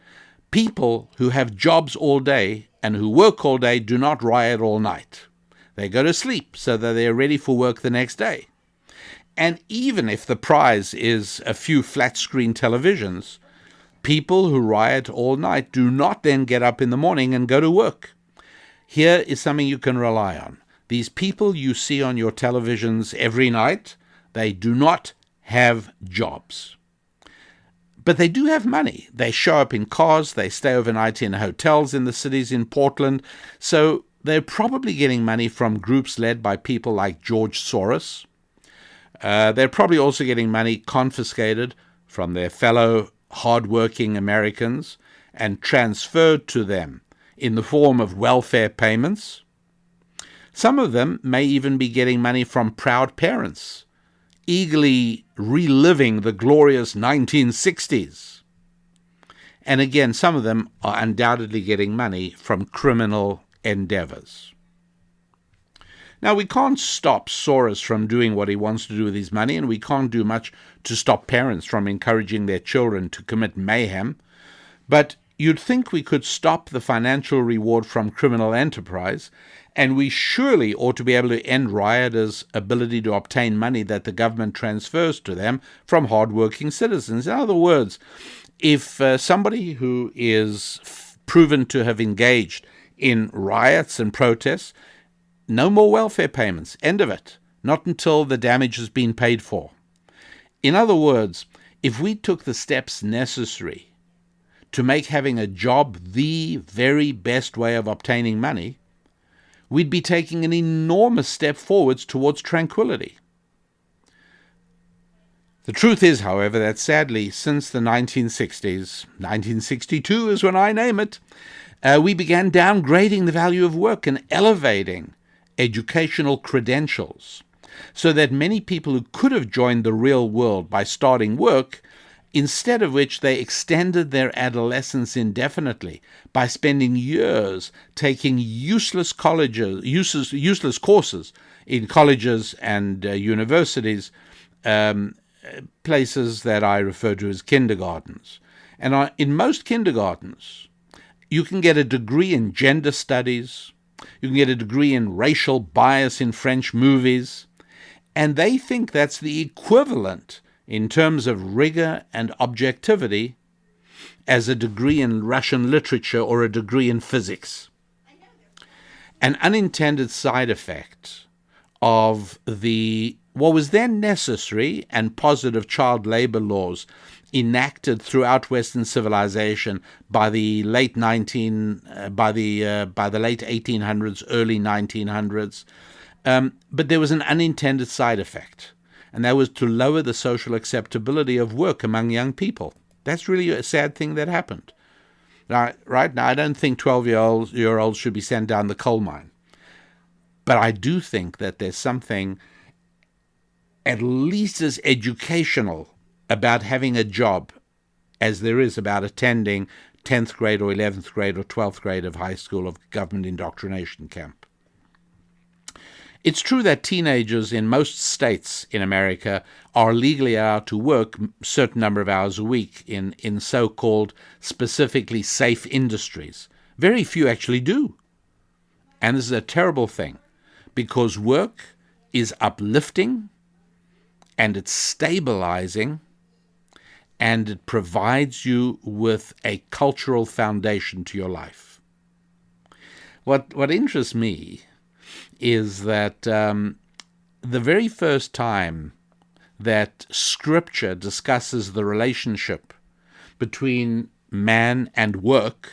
[SPEAKER 1] People who have jobs all day and who work all day do not riot all night. They go to sleep so that they're ready for work the next day. And even if the prize is a few flat-screen televisions, people who riot all night do not then get up in the morning and go to work. Here is something you can rely on. These people you see on your televisions every night, they do not have jobs. But they do have money. They show up in cars, they stay overnight in hotels in the cities in Portland, so they're probably getting money from groups led by people like George Soros. They're probably also getting money confiscated from their fellow hardworking Americans and transferred to them in the form of welfare payments. Some of them may even be getting money from proud parents, eagerly reliving the glorious 1960s. And again, some of them are undoubtedly getting money from criminal endeavors. Now, we can't stop Soros from doing what he wants to do with his money, and we can't do much to stop parents from encouraging their children to commit mayhem. But you'd think we could stop the financial reward from criminal enterprise, and we surely ought to be able to end rioters' ability to obtain money that the government transfers to them from hardworking citizens. In other words, if somebody who is proven to have engaged in riots and protests, no more welfare payments. End of it. Not until the damage has been paid for. In other words, if we took the steps necessary to make having a job the very best way of obtaining money, we'd be taking an enormous step forwards towards tranquility. The truth is, however, that sadly, since the 1960s, 1962 is when I name it, we began downgrading the value of work and elevating educational credentials, so that many people who could have joined the real world by starting work, instead of which they extended their adolescence indefinitely by spending years taking useless courses in colleges and universities, places that I refer to as kindergartens. And in most kindergartens, you can get a degree in gender studies, you can get a degree in racial bias in French movies, and they think that's the equivalent in terms of rigor and objectivity as a degree in Russian literature or a degree in physics. An unintended side effect of what was then necessary and positive child labor laws enacted throughout Western civilization by the late 1800s, early 1900s. But there was an unintended side effect, and that was to lower the social acceptability of work among young people. That's really a sad thing that happened. Now, right now, I don't think 12-year-olds should be sent down the coal mine. But I do think that there's something at least as educational about having a job as there is about attending 10th grade or 11th grade or 12th grade of high school of government indoctrination camp. It's true that teenagers in most states in America are legally allowed to work a certain number of hours a week in so-called specifically safe industries. Very few actually do. And this is a terrible thing, because work is uplifting and it's stabilizing, and it provides you with a cultural foundation to your life. What interests me is that the very first time that Scripture discusses the relationship between man and work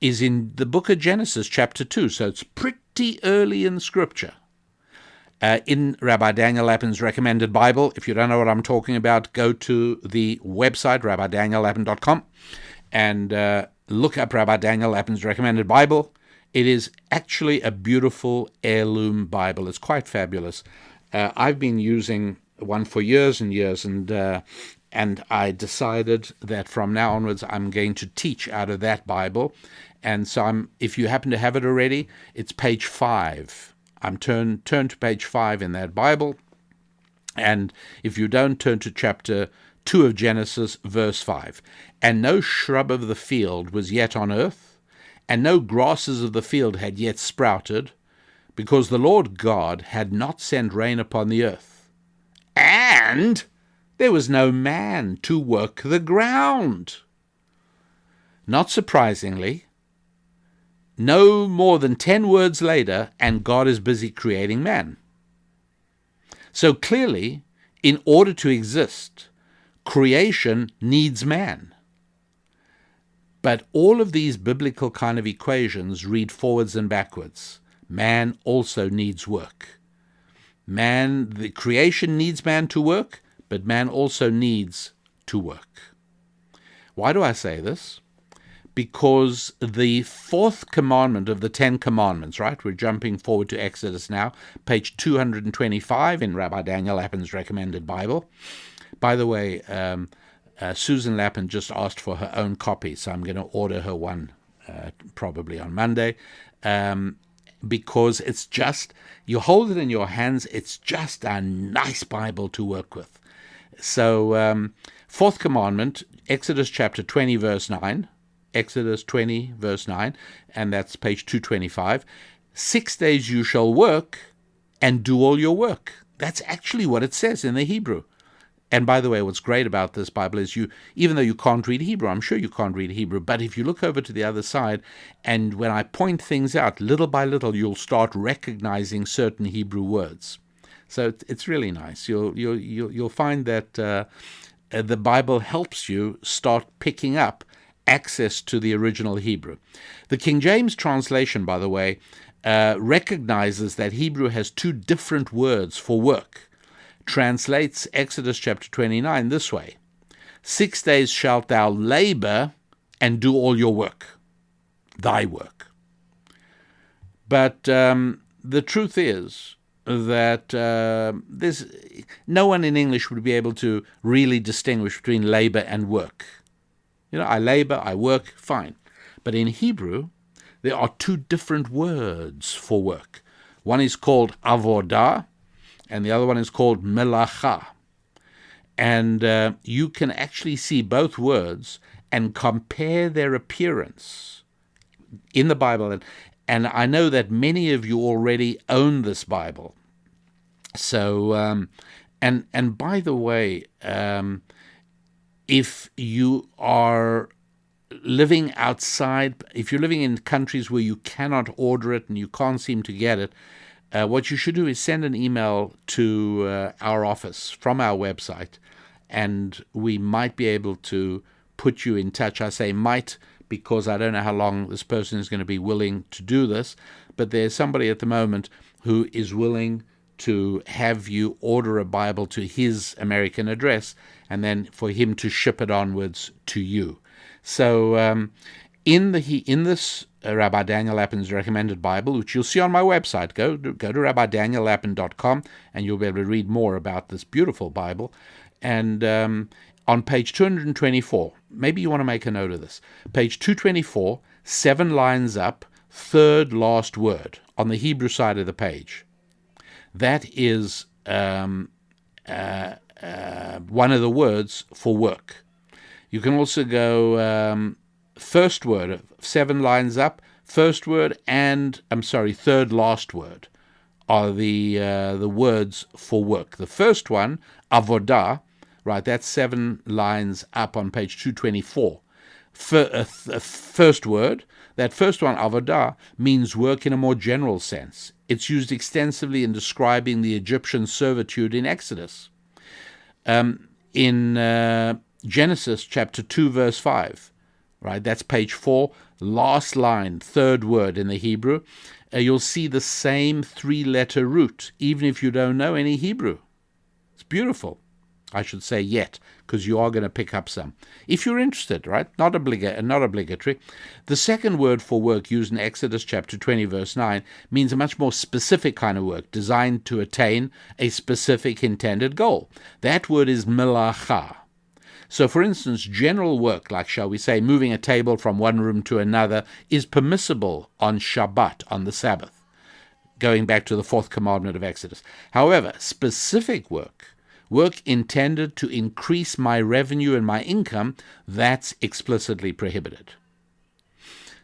[SPEAKER 1] is in the book of Genesis, chapter 2. So it's pretty early in Scripture. In Rabbi Daniel Lapin's recommended Bible. If you don't know what I'm talking about, go to the website, rabbidaniellapin.com, and look up Rabbi Daniel Lapin's recommended Bible. It is actually a beautiful heirloom Bible. It's quite fabulous. I've been using one for years and years, and I decided that from now onwards I'm going to teach out of that Bible. And so if you happen to have it already, it's page 5. I'm turn to page 5 in that Bible, and if you don't, turn to chapter 2 of Genesis, verse 5. And no shrub of the field was yet on earth, and no grasses of the field had yet sprouted, because the Lord God had not sent rain upon the earth, and there was no man to work the ground. Not surprisingly, no more than 10 words later, and God is busy creating man. So clearly, in order to exist, creation needs man. But all of these biblical kind of equations read forwards and backwards. Man also needs work. The creation needs man to work, but man also needs to work. Why do I say this? Because the fourth commandment of the 10 commandments, right? We're jumping forward to Exodus now, page 225 in Rabbi Daniel Lapin's recommended Bible. By the way, Susan Lapin just asked for her own copy, so I'm going to order her one probably on Monday, because it's just, you hold it in your hands, it's just a nice Bible to work with. So, fourth commandment, Exodus chapter 20, verse 9, Exodus 20, verse 9, and that's page 225. 6 days you shall work and do all your work. That's actually what it says in the Hebrew. And by the way, what's great about this Bible is even though you can't read Hebrew, I'm sure you can't read Hebrew, but if you look over to the other side, and when I point things out, little by little, you'll start recognizing certain Hebrew words. So it's really nice. You'll find that the Bible helps you start picking up access to the original Hebrew. The King James translation, by the way, recognizes that Hebrew has two different words for work. Translates Exodus chapter 29 this way: 6 days shalt thou labor and do all your work, thy work. But the truth is that no one in English would be able to really distinguish between labor and work. I labor, I work, fine. But in Hebrew, there are two different words for work. One is called avodah, and the other one is called melacha. And you can actually see both words and compare their appearance in the Bible. And I know that many of you already own this Bible. So, and by the way, if you are living outside, if you're living in countries where you cannot order it and you can't seem to get it, what you should do is send an email to our office from our website, and we might be able to put you in touch. I say might because I don't know how long this person is going to be willing to do this, but there's somebody at the moment who is willing to have you order a Bible to his American address and then for him to ship it onwards to you. So in this Rabbi Daniel Lapin's recommended Bible, which you'll see on my website, go to rabbidaniellapin.com and you'll be able to read more about this beautiful Bible. And on page 224, maybe you want to make a note of this, page 224, 7 lines up, third last word on the Hebrew side of the page. That is one of the words for work. You can also go first word, 7 lines up, first word and, third last word are the words for work. The first one, avodah, right, that's 7 lines up on page 224. First word, that first one, avodah, means work in a more general sense. It's used extensively in describing the Egyptian servitude in Exodus. In Genesis chapter 2, verse 5, right, that's page 4, last line, third word in the Hebrew, you'll see the same 3-letter root, even if you don't know any Hebrew. It's beautiful. I should say yet, because you are going to pick up some. If you're interested, right? Not obligatory. The second word for work used in Exodus chapter 20, verse 9, means a much more specific kind of work, designed to attain a specific intended goal. That word is melacha. So, for instance, general work, like, shall we say, moving a table from one room to another, is permissible on Shabbat, on the Sabbath, going back to the 4th commandment of Exodus. However, specific work intended to increase my revenue and my income, that's explicitly prohibited.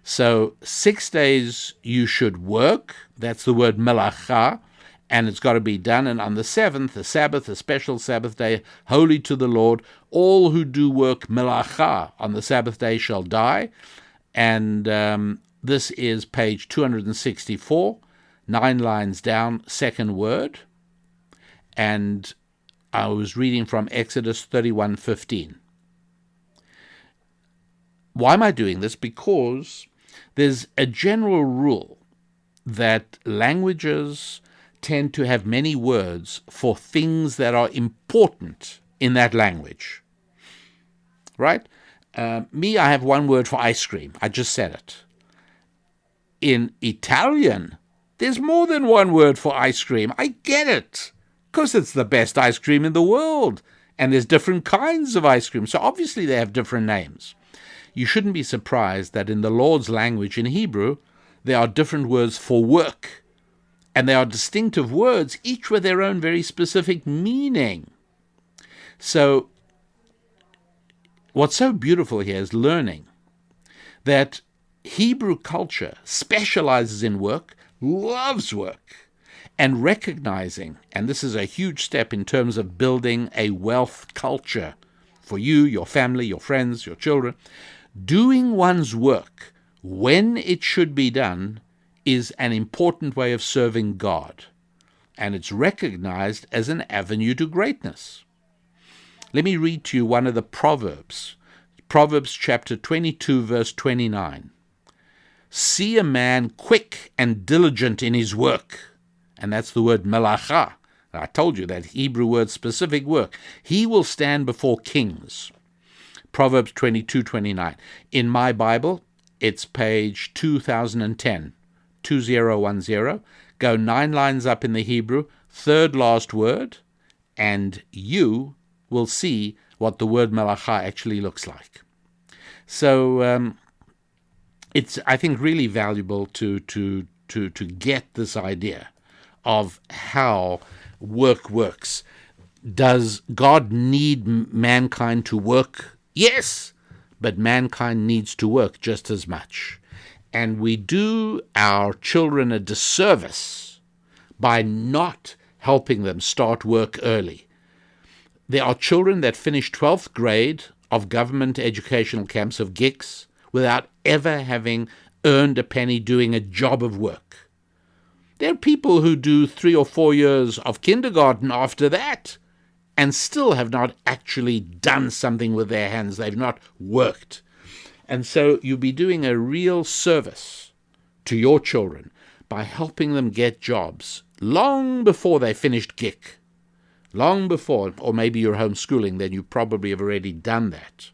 [SPEAKER 1] So 6 days you should work, that's the word melacha, and it's got to be done. And on the 7th, the Sabbath, a special Sabbath day, holy to the Lord, all who do work melacha on the Sabbath day shall die. And this is page 264, 9 lines down, second word. And I was reading from Exodus 31:15. Why am I doing this? Because there's a general rule that languages tend to have many words for things that are important in that language. Right? I have one word for ice cream. I just said it. In Italian, there's more than one word for ice cream. I get it, because it's the best ice cream in the world, and there's different kinds of ice cream, so obviously they have different names. You shouldn't be surprised that in the Lord's language in Hebrew, there are different words for work, and they are distinctive words, each with their own very specific meaning. So what's so beautiful here is learning that Hebrew culture specializes in work, loves work, and recognizing, and this is a huge step in terms of building a wealth culture for you, your family, your friends, your children, doing one's work when it should be done is an important way of serving God, and it's recognized as an avenue to greatness. Let me read to you one of the Proverbs. Proverbs chapter 22, verse 29. See a man quick and diligent in his work. And that's the word melacha. I told you that Hebrew word, specific work. He will stand before kings. Proverbs 22:29. In my Bible, it's page 2010, 2010. Go 9 lines up in the Hebrew, third last word, and you will see what the word melacha actually looks like. So it's, I think, really valuable to get this idea of how work works. Does God need mankind to work? Yes, but mankind needs to work just as much. And we do our children a disservice by not helping them start work early. There are children that finish 12th grade of government educational camps of GICs without ever having earned a penny doing a job of work. There are people who do 3 or 4 years of kindergarten after that and still have not actually done something with their hands. They've not worked. And so you'll be doing a real service to your children by helping them get jobs long before they finished GIC. Long before, or maybe you're homeschooling, then you probably have already done that.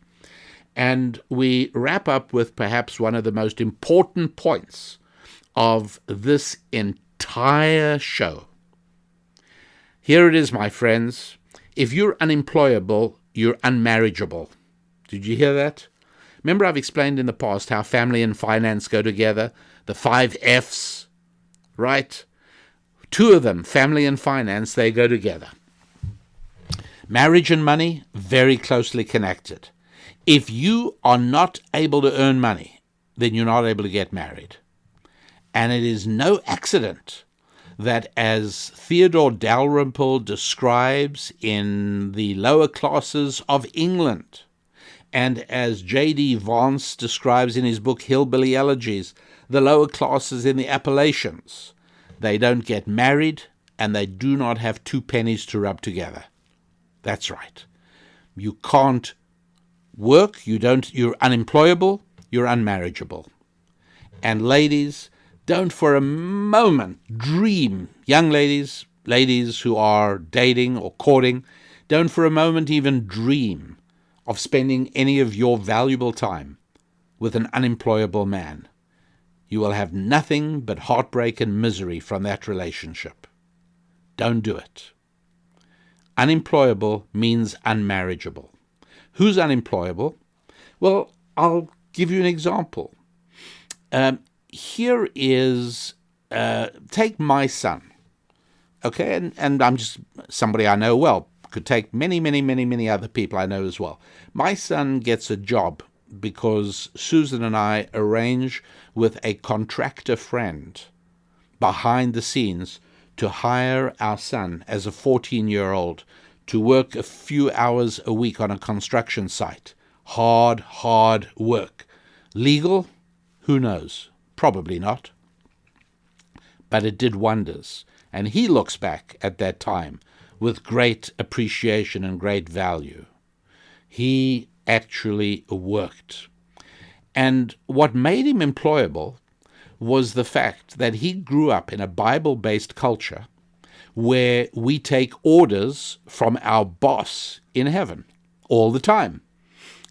[SPEAKER 1] And we wrap up with perhaps one of the most important points of this entire show. Here it is, my friends. If you're unemployable, you're unmarriageable. Did you hear that? Remember, I've explained in the past how family and finance go together, the 5 F's, right? 2 of them, family and finance, they go together. Marriage and money, very closely connected. If you are not able to earn money, then you're not able to get married. And it is no accident that, as Theodore Dalrymple describes in the lower classes of England, and as J.D. Vance describes in his book Hillbilly Elegies, the lower classes in the Appalachians, they don't get married and they do not have 2 pennies to rub together. That's right. You can't work, you're unemployable, you're unmarriageable. And ladies, don't for a moment dream, young ladies who are dating or courting, don't for a moment even dream of spending any of your valuable time with an unemployable man. You will have nothing but heartbreak and misery from that relationship. Don't do it. Unemployable means unmarriageable. Who's unemployable? Well, I'll give you an example. Here is, take my son, okay? And I'm just somebody I know well. Could take many other people I know as well. My son gets a job because Susan and I arrange with a contractor friend behind the scenes to hire our son as a 14-year-old to work a few hours a week on a construction site. Hard work. Legal? Who knows? Probably not. But it did wonders. And he looks back at that time with great appreciation and great value. He actually worked. And what made him employable was the fact that he grew up in a Bible-based culture where we take orders from our boss in heaven all the time.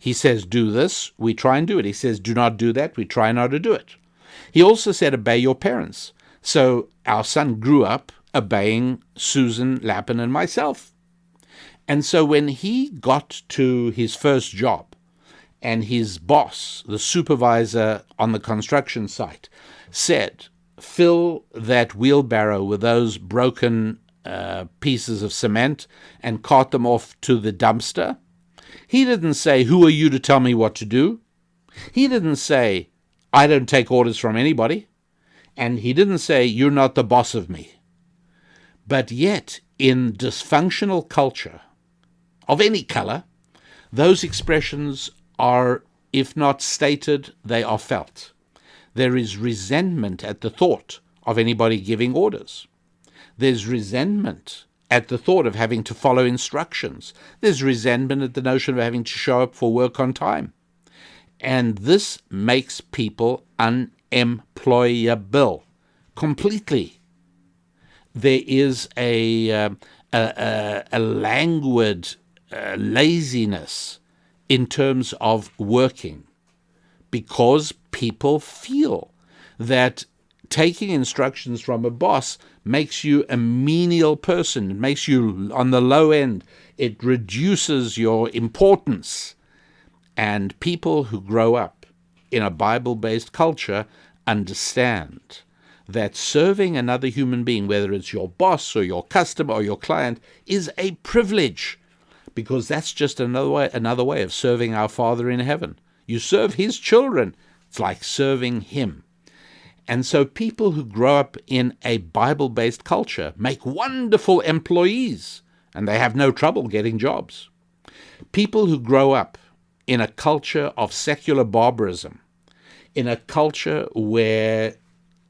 [SPEAKER 1] He says, do this, we try and do it. He says, do not do that, we try not to do it. He also said, obey your parents. So our son grew up obeying Susan, Lapin, and myself. And so when he got to his first job, and his boss, the supervisor on the construction site, said, fill that wheelbarrow with those broken pieces of cement and cart them off to the dumpster, he didn't say, who are you to tell me what to do? He didn't say, I don't take orders from anybody. And he didn't say, you're not the boss of me. But yet, in dysfunctional culture of any color, those expressions are, if not stated, they are felt. There is resentment at the thought of anybody giving orders. There's resentment at the thought of having to follow instructions. There's resentment at the notion of having to show up for work on time. And this makes people unemployable completely. There is a languid laziness in terms of working because people feel that taking instructions from a boss makes you a menial person. It makes you on the low end. It reduces your importance. And people who grow up in a Bible-based culture understand that serving another human being, whether it's your boss or your customer or your client, is a privilege, because that's just another way of serving our Father in heaven. You serve his children. It's like serving him. And so people who grow up in a Bible-based culture make wonderful employees, and they have no trouble getting jobs. People who grow up in a culture of secular barbarism, in a culture where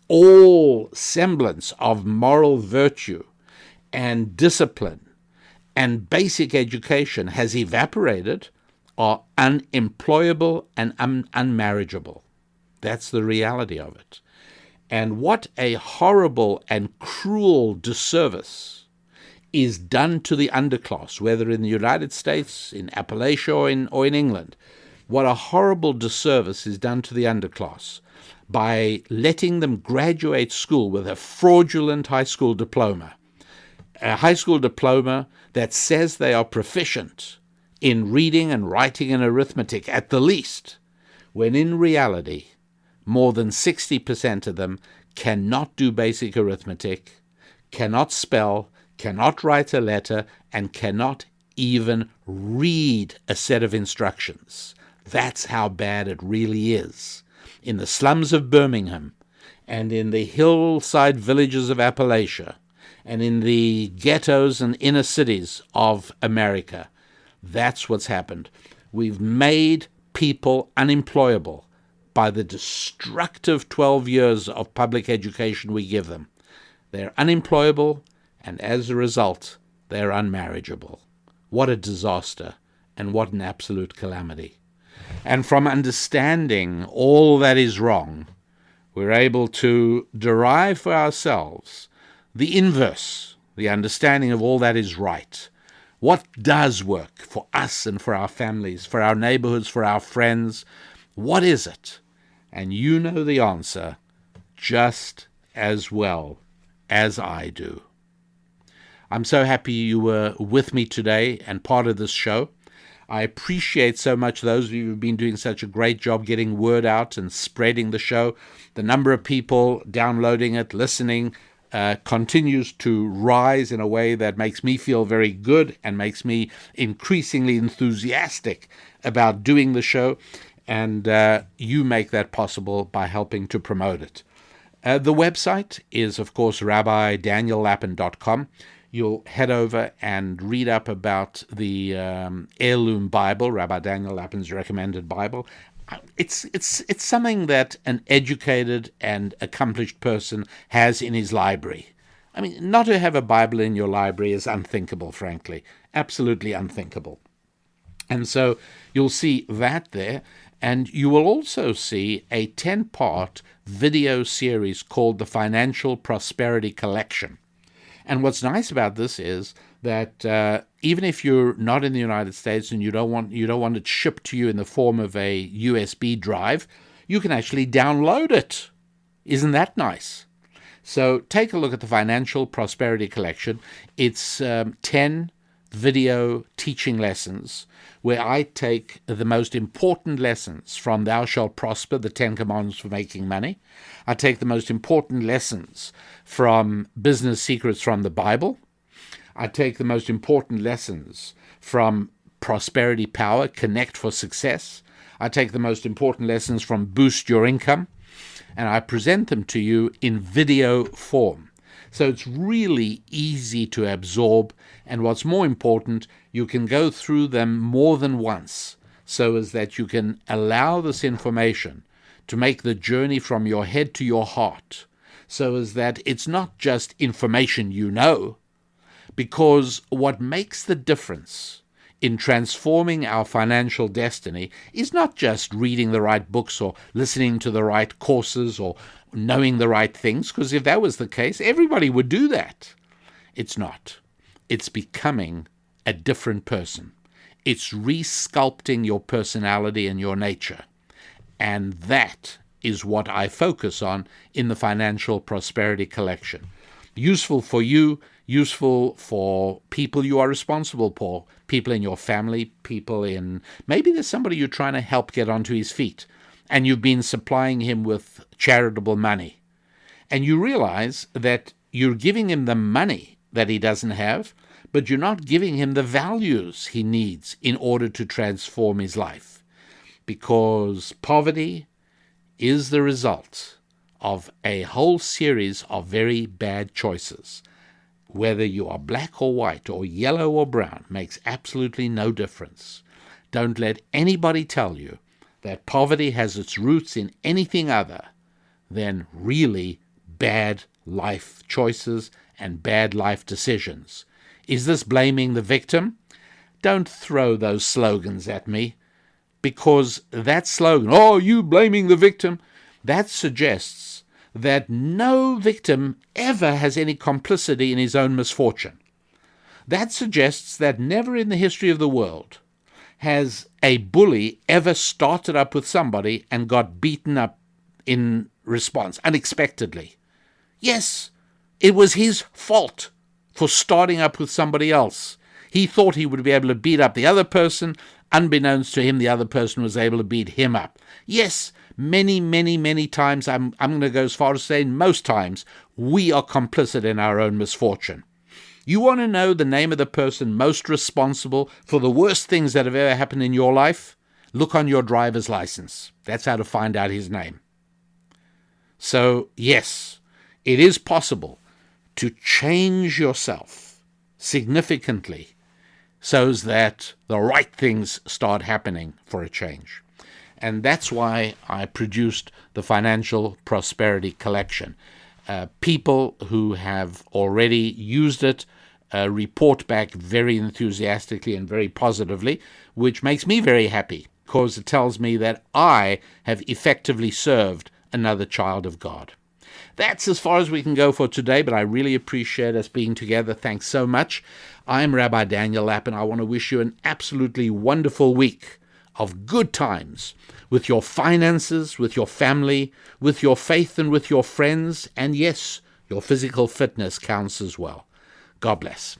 [SPEAKER 1] all semblance of moral virtue and discipline and basic education has evaporated, are unemployable and unmarriageable. That's the reality of it. And what a horrible and cruel disservice is done to the underclass, whether in the United States, in Appalachia, or in England. What a horrible disservice is done to the underclass by letting them graduate school with a fraudulent high school diploma. A high school diploma that says they are proficient in reading and writing and arithmetic at the least, when in reality, more than 60% of them cannot do basic arithmetic, cannot spell, cannot write a letter, and cannot even read a set of instructions. That's how bad it really is. In the slums of Birmingham, and in the hillside villages of Appalachia, and in the ghettos and inner cities of America, that's what's happened. We've made people unemployable by the destructive 12 years of public education we give them. They're unemployable, and as a result, they're unmarriageable. What a disaster, and what an absolute calamity. And from understanding all that is wrong, we're able to derive for ourselves the inverse, the understanding of all that is right. What does work for us and for our families, for our neighborhoods, for our friends? What is it? And you know the answer just as well as I do. I'm so happy you were with me today and part of this show. I appreciate so much those of you who've been doing such a great job getting word out and spreading the show. The number of people downloading it, listening, continues to rise in a way that makes me feel very good and makes me increasingly enthusiastic about doing the show. And you make that possible by helping to promote it. The website is, of course, rabbidaniellapin.com. You'll head over and read up about the Heirloom Bible, Rabbi Daniel Lapin's recommended Bible. It's something that an educated and accomplished person has in his library. I mean, not to have a Bible in your library is unthinkable, frankly. Absolutely unthinkable. And so you'll see that there. And you will also see a 10-part video series called the Financial Prosperity Collection. And what's nice about this is that even if you're not in the United States and you don't want it shipped to you in the form of a USB drive, you can actually download it. Isn't that nice? So take a look at the Financial Prosperity Collection. It's 10 video teaching lessons where I take the most important lessons from Thou Shalt Prosper, the 10 Commandments for Making Money. I take the most important lessons from Business Secrets from the Bible. I take the most important lessons from Prosperity Power, Connect for Success. I take the most important lessons from Boost Your Income, and I present them to you in video form. So it's really easy to absorb, and what's more important, you can go through them more than once so as that you can allow this information to make the journey from your head to your heart, so as that it's not just information you know, because what makes the difference in transforming our financial destiny is not just reading the right books or listening to the right courses or knowing the right things, because if that was the case, everybody would do that. It's not. It's becoming a different person. It's resculpting your personality and your nature. And that is what I focus on in the Financial Prosperity Collection. Useful for you, useful for people you are responsible for, people in your family, maybe there's somebody you're trying to help get onto his feet, and you've been supplying him with charitable money. And you realize that you're giving him the money that he doesn't have, but you're not giving him the values he needs in order to transform his life. Because poverty is the result of a whole series of very bad choices. Whether you are black or white or yellow or brown makes absolutely no difference. Don't let anybody tell you that poverty has its roots in anything other than really bad life choices and bad life decisions. Is this blaming the victim? Don't throw those slogans at me, because that slogan, "Oh, you blaming the victim," that suggests that no victim ever has any complicity in his own misfortune. That suggests that never in the history of the world has a bully ever started up with somebody and got beaten up in response, unexpectedly. Yes, it was his fault for starting up with somebody else. He thought he would be able to beat up the other person. Unbeknownst to him, the other person was able to beat him up. Yes, many times, I'm going to go as far as saying most times, we are complicit in our own misfortune. You want to know the name of the person most responsible for the worst things that have ever happened in your life? Look on your driver's license. That's how to find out his name. So, yes, it is possible to change yourself significantly so that the right things start happening for a change. And that's why I produced the Financial Prosperity Collection. People who have already used it report back very enthusiastically and very positively, which makes me very happy, because it tells me that I have effectively served another child of God. That's as far as we can go for today, but I really appreciate us being together. Thanks so much. I'm Rabbi Daniel Lapin. I want to wish you an absolutely wonderful week of good times with your finances, with your family, with your faith, and with your friends. And yes, your physical fitness counts as well. God bless.